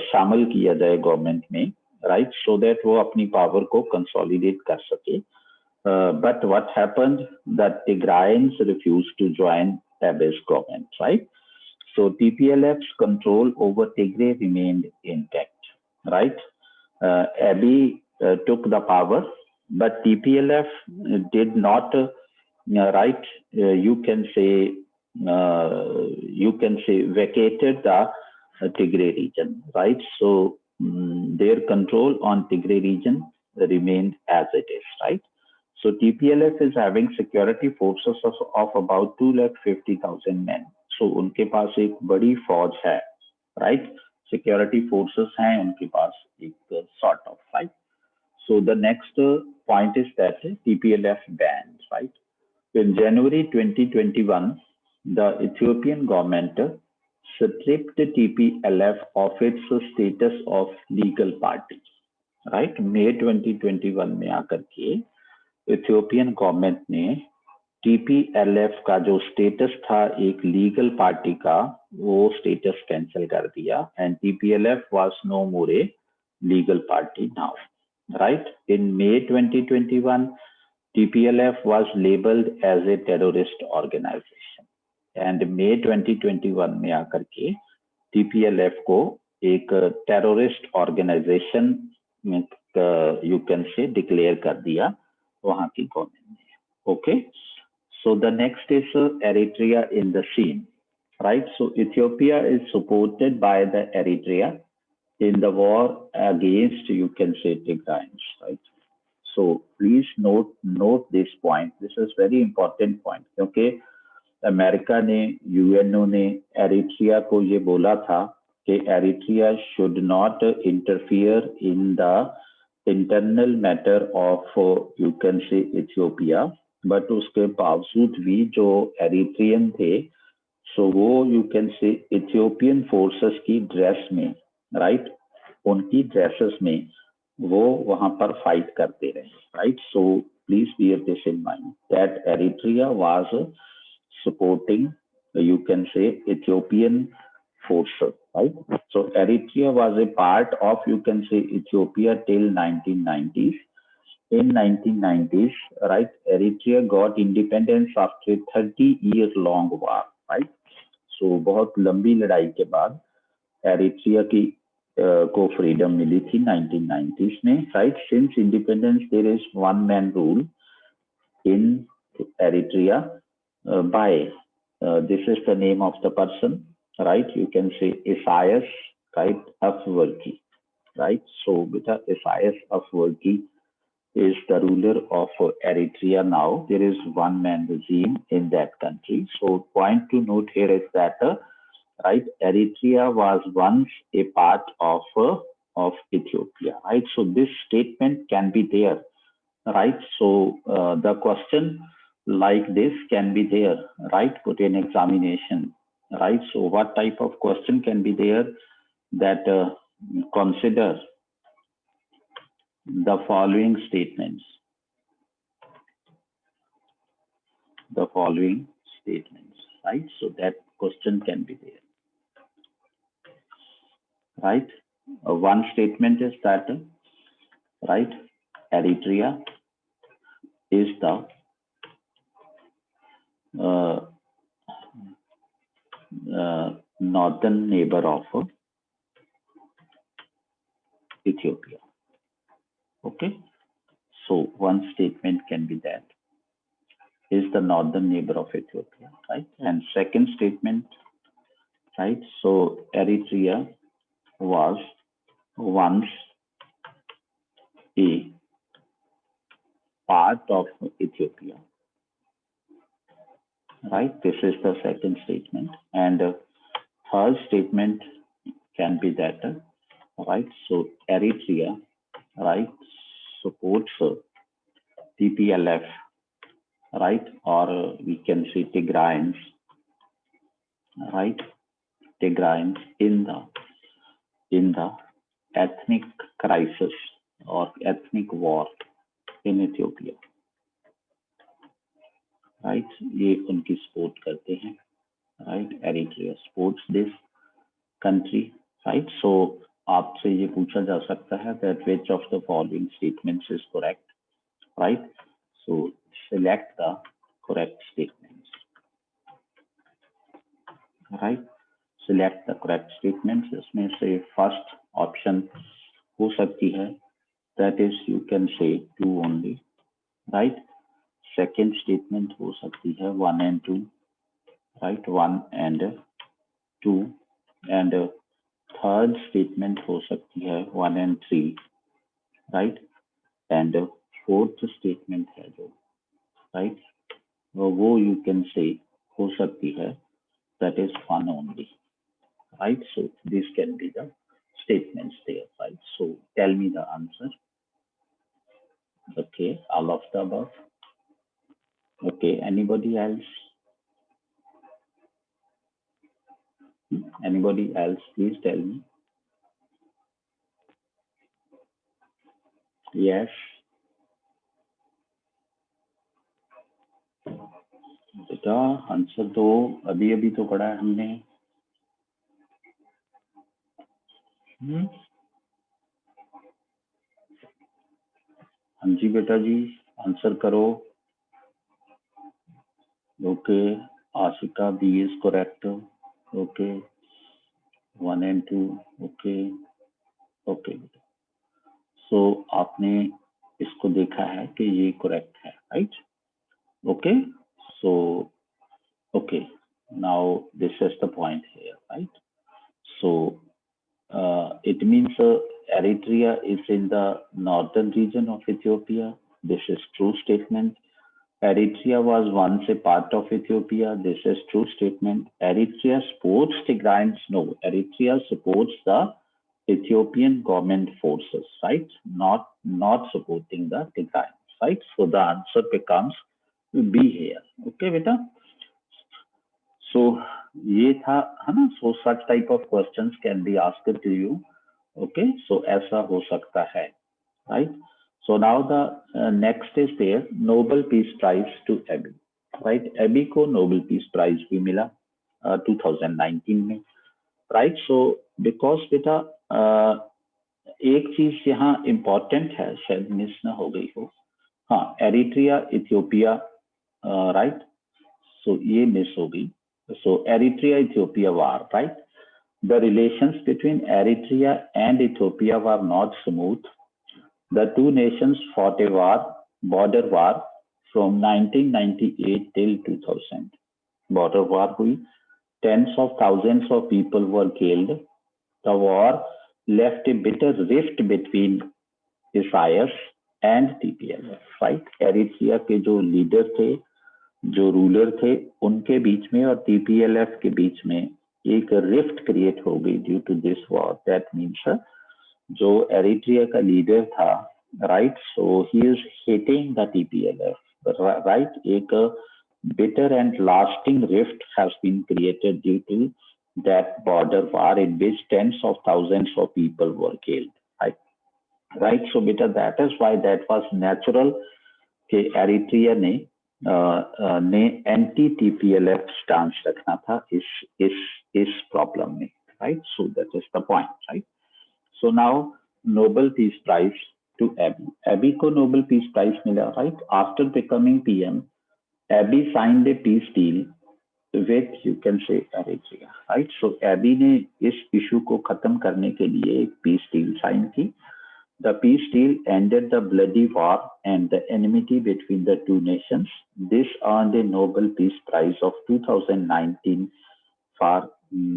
शामिल किया जाए गवर्नमेंट में, राइट, सो दैट वो अपनी पावर को कंसोलिडेट कर सके. But what happened? That Tigrayans refused to join Abiy's government, right? So TPLF's control over Tigray remained intact, right? Abiy took the power, but TPLF did not, right, you can say, you can say vacated the Tigray region, right? So their control on Tigray region remained as it is, right? So TPLF is having security forces of about 2,50,000 men. So उनके पास एक बड़ी फौज है, right? Security forces हैं उनके पास एक sort of, right? So the next point is that TPLF banned, right? In January 2021, the Ethiopian government stripped TPLF of its status of legal party, right? May 2021 में आकर के इथियोपियन गवर्नमेंट ने TPLF का जो status था एक legal party का वो स्टेटस कैंसिल कर दिया and TPLF was no more a legal party now, right? In May 2021, TPLF was labeled as a terrorist organization and May 2021 में आकर के TPLF को एक terrorist organization you can say declare कर दिया वहां की गवर्नमेंट ने. Okay, so the next is Eritrea in the scene, right? So Ethiopia is supported by the Eritrea in the war against, you can say, Tigrayans, right? So please note this point. This is very important point. Okay, America ने UNO ने Eritrea को ये बोला था कि Eritrea should not interfere in the internal matter of you can say Ethiopia, but उसके बावजूद भी जो एरिट्रियन थे सो वो you can say Ethiopian forces की ड्रेस में, राइट, उनकी ड्रेसेस में वो वहां पर फाइट करते रहे, right? So please bear this in mind that Eritrea was supporting, you can say, Ethiopian forces, right? So Eritrea was a part of, you can say, Ethiopia till 1990s. In 1990s, right, Eritrea got independence after 30-year-long war, right? So बहुत लंबी लड़ाई के बाद Eritrea की को freedom मिली थी 1990s में, right? Since independence, there is one man rule in Eritrea. By this is the name of the person, right? You can say Isaias, right? Afwerki, right? So Isaias Afwerki is the ruler of Eritrea now. There is one man regime in that country. So point to note here is that right, Eritrea was once a part of Ethiopia, right? So this statement can be there, right? So the question like this can be there, right? Put in examination, right? So what type of question can be there that consider the following statements, right? So that question can be there, right? One statement is that, right, Eritrea is the northern neighbor of Ethiopia. Okay, so one statement can be that is the northern neighbor of Ethiopia, right? And second statement, right, so Eritrea was once a part of Ethiopia, right? This is the second statement. And third statement can be that, right? So Eritrea, right, supports TPLF, right? Or we can say Tigrayans, right? Tigrayans in the ethnic crisis or ethnic war in Ethiopia. Right, ये उनकी support करते हैं, right? Eritrea supports this country, right? So आपसे ये पूछा जा सकता है that which of the following statements is correct, right? So select the correct statements, right? Select the correct statements. इसमें से first option हो सकती है, that is you can say 2 only, right? Second statement हो सकती है 1 and 2, right? 1 and 2 and third statement हो सकती है 1 and 3, right? And fourth statement है जो, राइट, वो यू कैन से हो सकती है that is 1 only, right? So this can be the statements there, right? So tell me the answer. Okay, all of the above. Okay, anybody else? Anybody else? Please tell me. Yes. बेटा answer दो, अभी अभी तो पढ़ा है हमने। हाँ जी बेटा जी, आंसर करो। Okay, Ashika B is correct. Okay, 1 and 2। Okay okay बेटा, सो आपने इसको देखा है कि ये करेक्ट है, right? Okay, so okay, now this is the point here, right? So it means Eritrea is in the northern region of Ethiopia. This is true statement. Eritrea was once a part of Ethiopia. This is true statement. Eritrea supports Tigrayans. No, Eritrea supports the Ethiopian government forces, right? Not supporting the Tigrayans, right? So the answer becomes B here. Okay, beta. So ये था, है ना? So such type of questions can be asked to you. Okay, so ऐसा हो सकता है, right? So now the next is there Nobel Peace Prize to Abiy, right? Abiy को Nobel Peace Prize भी मिला 2019 में, right? So because बेटा एक चीज यहाँ इम्पोर्टेंट है, शायद मिस ना हो गई हो, हाँ, एरिट्रिया इथियोपिया, राइट? सो ये मिस हो गई। So Eritrea Ethiopia war, right? The relations between Eritrea and Ethiopia were not smooth. The two nations fought a border war from 1998 till 2000. Border war hui. Tens of thousands of people were killed. The war left a bitter rift between Isaias and TPLF, right? Eritrea के जो leader थे, जो ruler थे, उनके बीच में और TPLF के बीच में एक रिफ्ट क्रिएट हो गई due to this war. That means जो एरिट्रिया का लीडर था, right, so he is hating the TPLF, right? एक bitter and lasting rift has been created due to that border war in which tens of thousands of people were killed, right? So बेटा that is why that was natural कि Eritrea ने anti TPLF stance रखना था इस problem में, right? So that is the point, right? So now Nobel peace prize to Abiy. Abiy को Nobel peace prize मिला, right? After becoming PM, Abiy signed a peace deal with, you can say, Eritrea, right? So Abiy ने इस issue को खत्म करने के लिए एक पीस डील साइन की। The peace deal ended the bloody war and the enmity between the two nations. This earned a Nobel Peace Prize of 2019 for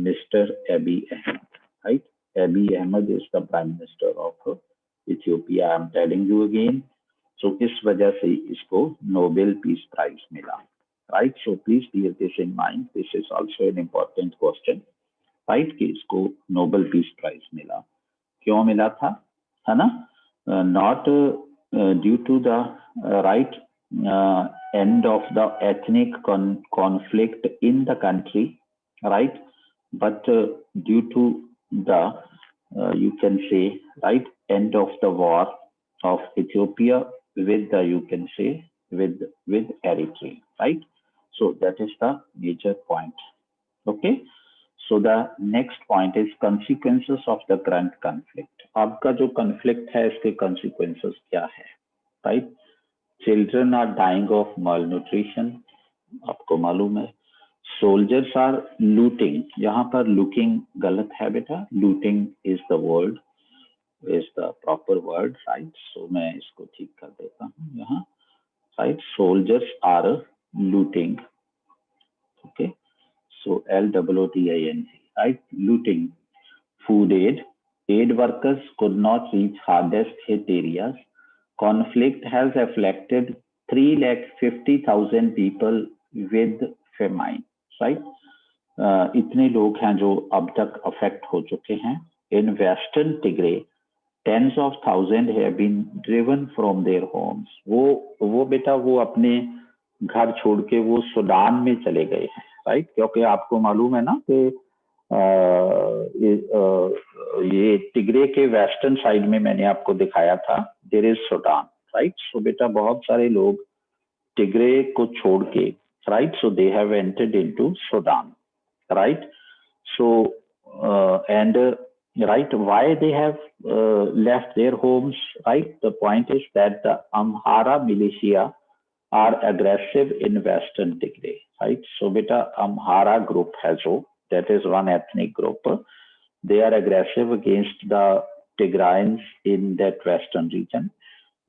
Mr. Abiy Ahmed, right? Abiy Ahmed is the Prime Minister of Ethiopia. I'm telling you again. So इस वजह से इसको Nobel Peace Prize मिला, right? So please bear this in mind. This is also an important question, right? कि इसको Nobel Peace Prize मिला, क्यों मिला था, है ना? Not due to the right end of the ethnic conflict in the country, right? But due to the, you can say, right, end of the war of Ethiopia with the, you can say, with Eritrea, right? So that is the major point. Okay. So the next point is consequences of the current conflict. आपका जो conflict है इसके consequences क्या है, right? Children are dying of malnutrition, आपको मालूम है। Soldiers are looting, यहाँ पर looking गलत है बेटा, looting is the word, is the proper word, right? So मैं इसको ठीक कर देता हूँ यहाँ, right? Soldiers are looting, okay? So LOOTING, right? Looting. Food aid. Aid workers could not reach hardest hit areas. Conflict has afflicted 350,000 people with famine, right? इतने लोग हैं जो अब तक अफेक्ट हो चुके हैं. In Western Tigray, tens of thousands have been driven from their homes. वो बेटा वो अपने घर छोड़ के वो सूडान में चले गए हैं, राइट? क्योंकि आपको मालूम है ना कि ये टिग्रे के वेस्टर्न साइड में मैंने आपको दिखाया था, there is Sudan, right? So बेटा बहुत सारे लोग टिग्रे को छोड़ के, right, so they have entered into Sudan, right? So, and right, why they have left their homes, right? The point is that the Amhara militia are aggressive in Western Tigray, right? So, beta Amhara group has that is one ethnic group. They are aggressive against the Tigrayans in that Western region.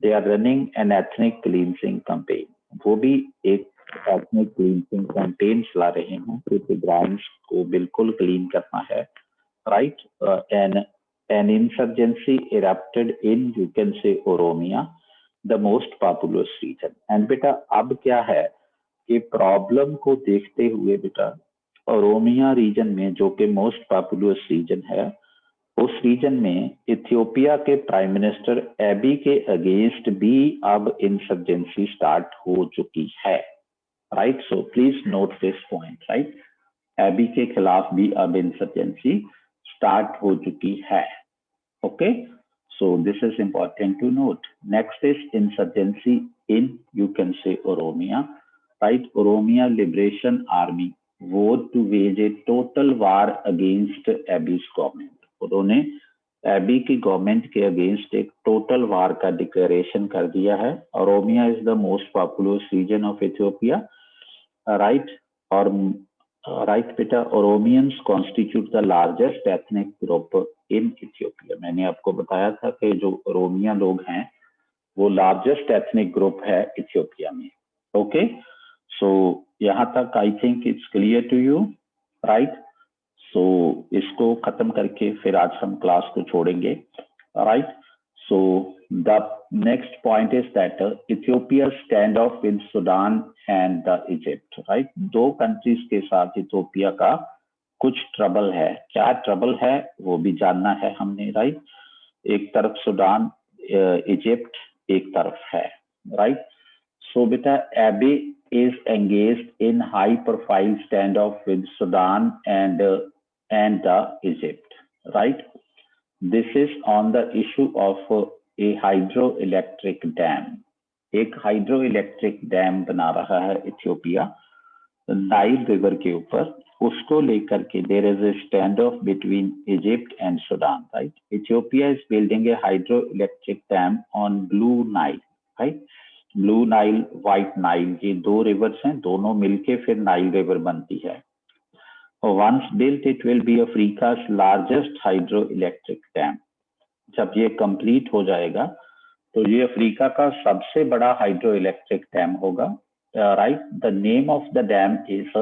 They are running an ethnic cleansing campaign. वो भी एक ethnic cleansing campaign चला रहे हैं कि टिग्राइंस को बिल्कुल clean करना है, right? An insurgency erupted in, you can say, Oromia, the most populous region. And बेटा अब क्या है कि प्रॉब्लम को देखते हुए बेटा ओरोमिया रीजन में, जो कि मोस्ट पॉपुलस रीजन है, उस रीजन में इथियोपिया के प्राइम मिनिस्टर एबी के अगेंस्ट भी अब इंसर्जेंसी स्टार्ट हो चुकी है, right? So please note this point, right? Abiy के खिलाफ भी अब इंसर्जेंसी स्टार्ट हो चुकी है. Okay, so this is important to note. Next is insurgency in, you can say, Oromia, right? Oromia Liberation Army vote to wage a total war against Abiy's government. उन्होंने Abiy की government के against एक total वार का declaration कर दिया है. Oromia is the most populous region of Ethiopia, right? और right बेटा, Oromians constitute the largest ethnic group in Ethiopia. मैंने आपको बताया था कि जो ओरोमिया लोग हैं वो लार्जेस्ट एथनिक ग्रुप है इथियोपिया में. ओके, सो यहाँ तक I think it's clear to you, right? So इसको खत्म करके फिर आज हम क्लास को छोड़ेंगे, right? So the next point is that Ethiopia stand off with Sudan and the Egypt, right? दो कंट्रीज के साथ इथियोपिया का कुछ ट्रबल है. क्या ट्रबल है वो भी जानना है हमने, राइट? एक तरफ सूडान, इजिप्ट एक तरफ है, राइट? सो बेटा AB is engaged in high profile standoff with Sudan and the Egypt, right? This is on the issue of a hydroelectric dam. एक हाइड्रोइलेक्ट्रिक डैम बना रहा है इथियोपिया नाइल रिवर के ऊपर. उसको लेकर के there is a stand off between Egypt and Sudan, right? Ethiopia is building a hydroelectric dam on Blue Nile, right? Blue Nile, White Nile, ये दो रिवर्स हैं, दोनों मिलके फिर नाइल रिवर बनती है. Once built, it will be Africa's largest hydroelectric dam. जब ये कंप्लीट हो जाएगा तो ये अफ्रीका का सबसे बड़ा हाइड्रोइलेक्ट्रिक डैम होगा, right? The name of the dam is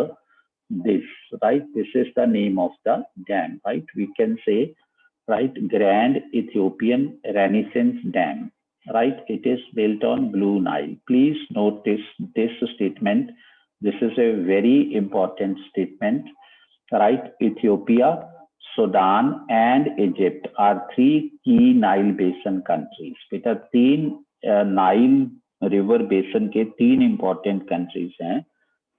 this, right? This is the name of the dam, right? We can say, right, Grand Ethiopian Renaissance Dam, right? It is built on Blue Nile. Please note this statement. This is a very important statement, right? Ethiopia, Sudan and Egypt are three key Nile Basin countries. बेटा तीन Nile river बेसन के तीन important countries हैं,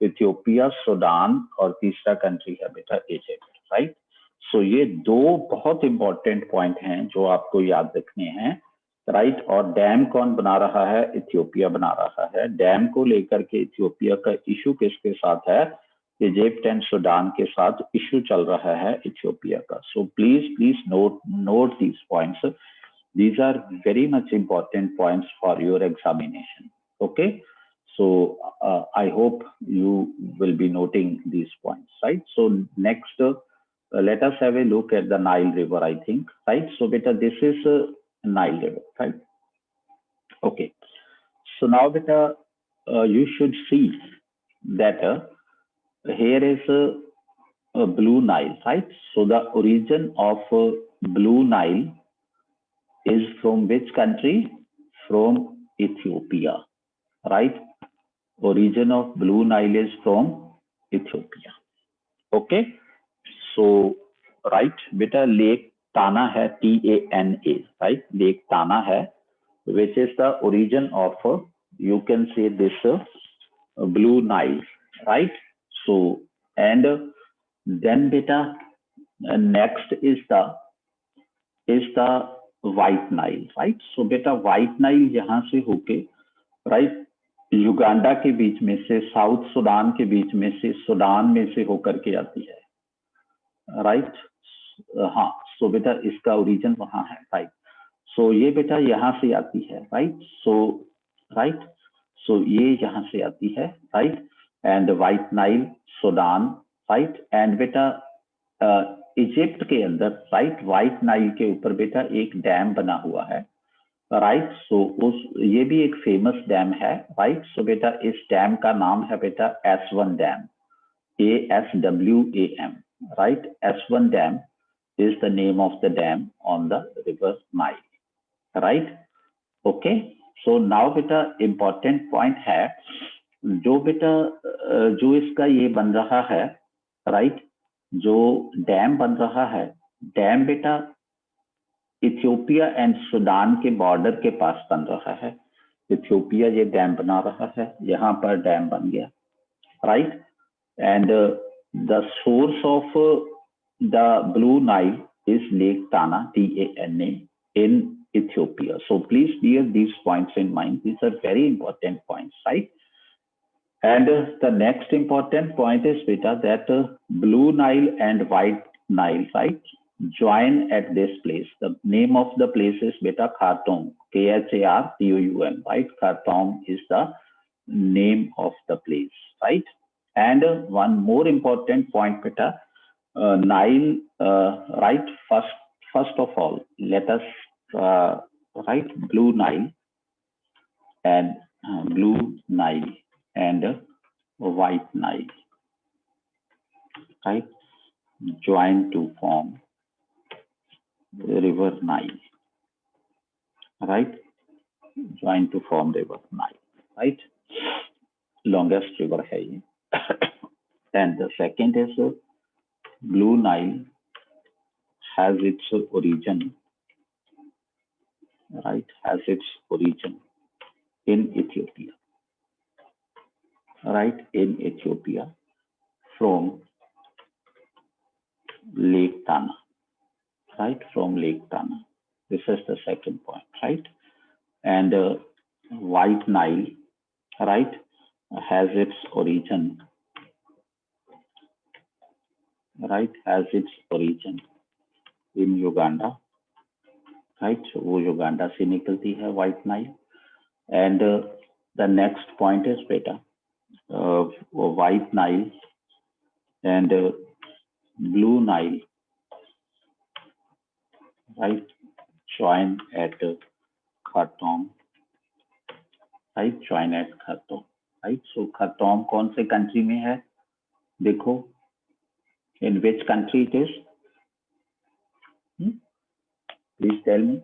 Ethiopia, Sudan और तीसरा country है बेटा इजिप्ट, राइट? सो ये दो बहुत इंपॉर्टेंट पॉइंट हैं जो आपको याद रखने हैं, राइट? और डैम कौन बना रहा है? इथियोपिया बना रहा है. डैम को लेकर के इथियोपिया का इशू किसके साथ है? इजिप्ट एंड सूडान के साथ इशू चल रहा है इथियोपिया का. सो please note these points. These are very much important points for your examination. Okay, so I hope you will be noting these points, right? So next, let us have a look at the Nile River, I think, right? So beta, this is Nile River, right? Okay, so now beta, you should see that here is Blue Nile, right? So the origin of Blue Nile is from which country? From Ethiopia, right? Origin of Blue Nile is from Ethiopia. Okay, so right, beta Lake Tana hai, Tana, right? Lake Tana hai, which is the origin of you can say this Blue Nile, right? So and then beta next is the White Nile, right? So beta White Nile यहाँ से होके right Uganda के बीच में से, south Sudan के बीच में से, सूडान में से होकर के आती है, राइट? हाँ, सो बेटा इसका ओरिजिन वहां है, राइट? सो ये बेटा यहाँ से आती है, राइट? राइट, सो ये यहाँ से आती है, right? And white Nile, Sudan, right? And बेटा इजिप्ट के अंदर, राइट, व्हाइट नाइल के ऊपर बेटा एक डैम बना हुआ है, राइट? सो उस ये भी एक फेमस डैम है, राइट? सो बेटा इस डैम का नाम है बेटा S1 dam, ASWAM, right? S1 dam is the name of the dam on the river Nile, right? Okay, so now बेटा important point है, जो बेटा जो इसका ये बन रहा है, राइट? जो डैम बन रहा है, डैम बेटा इथियोपिया एंड सूडान के बॉर्डर के पास बन रहा है। इथियोपिया ये डैम बना रहा है, यहाँ पर डैम बन गया, right? And the source of the blue Nile is Lake Tana, Tana, in Ethiopia. So please bear these points in mind. These are very important points, right? And the next important point is beta that Blue Nile and White Nile, right, join at this place. The name of the place is beta Khartoum, Khartoum, right? Khartoum is the name of the place, right? And one more important point, beta, Nile, right? First of all, let us write Blue Nile and White Nile, right? Join to form River Nile, right? Join to form River Nile, right? Longest river है ये. And the second is Blue Nile has its origin, right? Has its origin in Ethiopia, right? In Ethiopia from Lake Tana, right? From Lake Tana. This is the second point, right? And White Nile, right, has its origin, right? Has its origin in Uganda, right? So वो Uganda से निकलती है White Nile. And the next point is beta White Nile and Blue Nile, right, join at Khartoum, right? Join at Khartoum, right? So Khartoum कौन से country में है? देखो, in which country it is? Please tell me.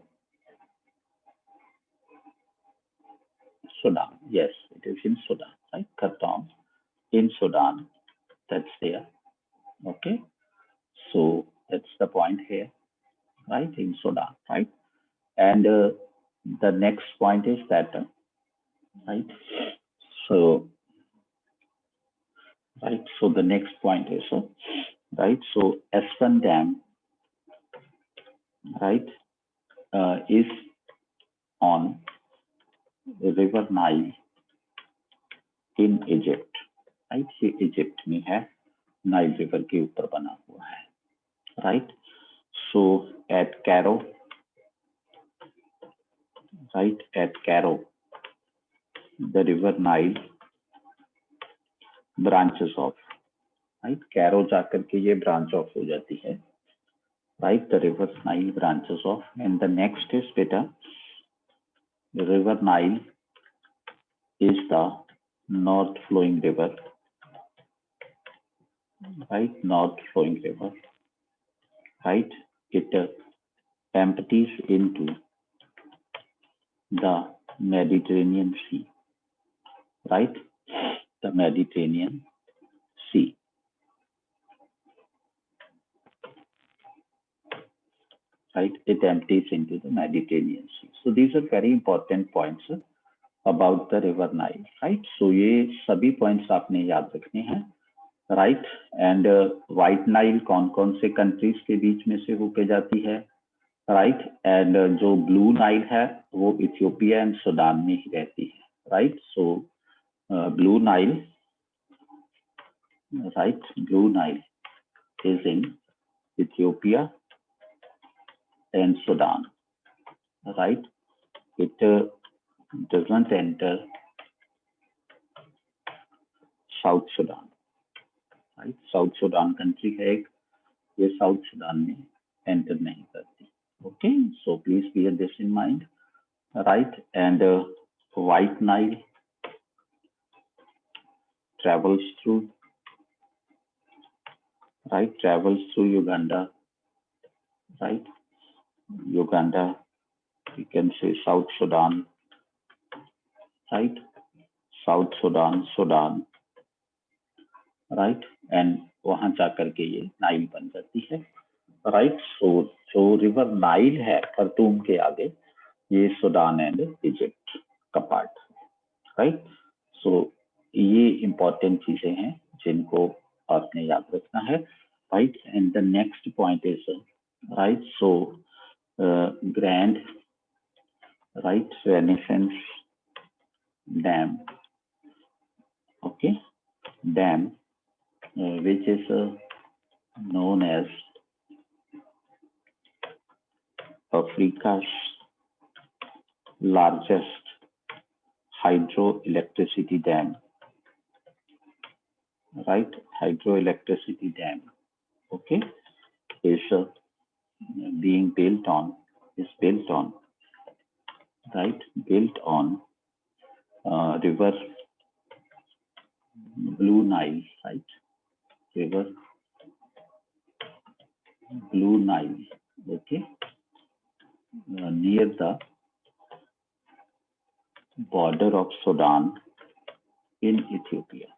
Sudan. Yes, it is in Sudan, right? Khartoum in Sudan. That's there. Okay. So that's the point here, right? In Sudan, right? And the next point is that, right? So, right. So the next point is, right? So S1 dam, right, is on River Nile in Egypt, right? ये Egypt में है, Nile River के ऊपर बना हुआ है, right? So at Cairo, right? At Cairo, the River Nile branches off, right? Cairo जाकर के ये branch off हो जाती है, right? The River Nile branches off, and the next is beta, the River Nile is the north flowing river, right? North flowing river, right? It empties into the Mediterranean Sea, right? The Mediterranean Sea, right? It empties into the Mediterranean Sea. So these are very important points about the river Nile, right? So ये सभी points आपने याद रखने हैं, right? And white Nile कौन कौन से countries के बीच में से होके जाती है, right? And जो blue Nile है वो इथियोपिया एंड सूडान में ही रहती है, right? So blue Nile, right? Blue Nile is in Ethiopia and Sudan, right? It doesn't enter South Sudan, right? South Sudan country है एक, ये South Sudan में enter नहीं करती. Okay, so please bear this in mind, right? And White Nile travels through, right? Travels through Uganda, right? Uganda, you can say South Sudan, right? South Sudan, Sudan, right? And वहां जाकर के ये Nile बन जाती है, right? सो जो river Nile है खर्तूम के आगे, ये सूडान एंड इजिप्ट का पार्ट, राइट? सो ये इंपॉर्टेंट चीजें हैं जिनको आपने याद रखना है, right? And the next point is, right, so grand, right, renaissance dam, okay, dam which is known as Africa's largest hydroelectricity dam, right? Hydroelectricity dam, okay, is being built on, right? Built on river Blue Nile, right? River Blue Nile, okay, near the border of Sudan in Ethiopia,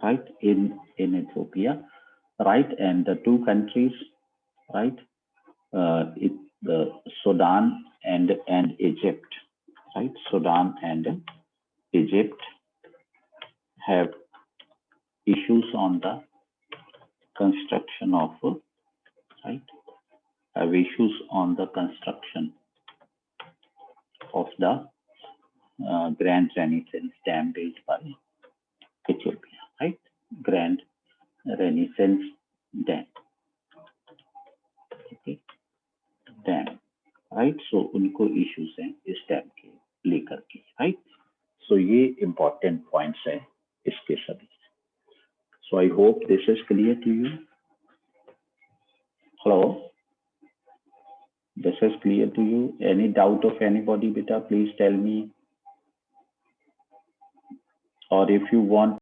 right? In Ethiopia, right? And the two countries, right? The Sudan and Egypt, right? Sudan and Egypt have issues on the construction of, right? Have issues on the construction of the Grand Renaissance Dam built by Ethiopia, right? Grand Renaissance Dam, okay, dam, right? So उनको issues हैं इस dam के लेकर के, right? So ये important points है इसके सभी. So I hope this is clear to you. Hello? This is clear to you? Any doubt of anybody, beta, please tell me. Or if you want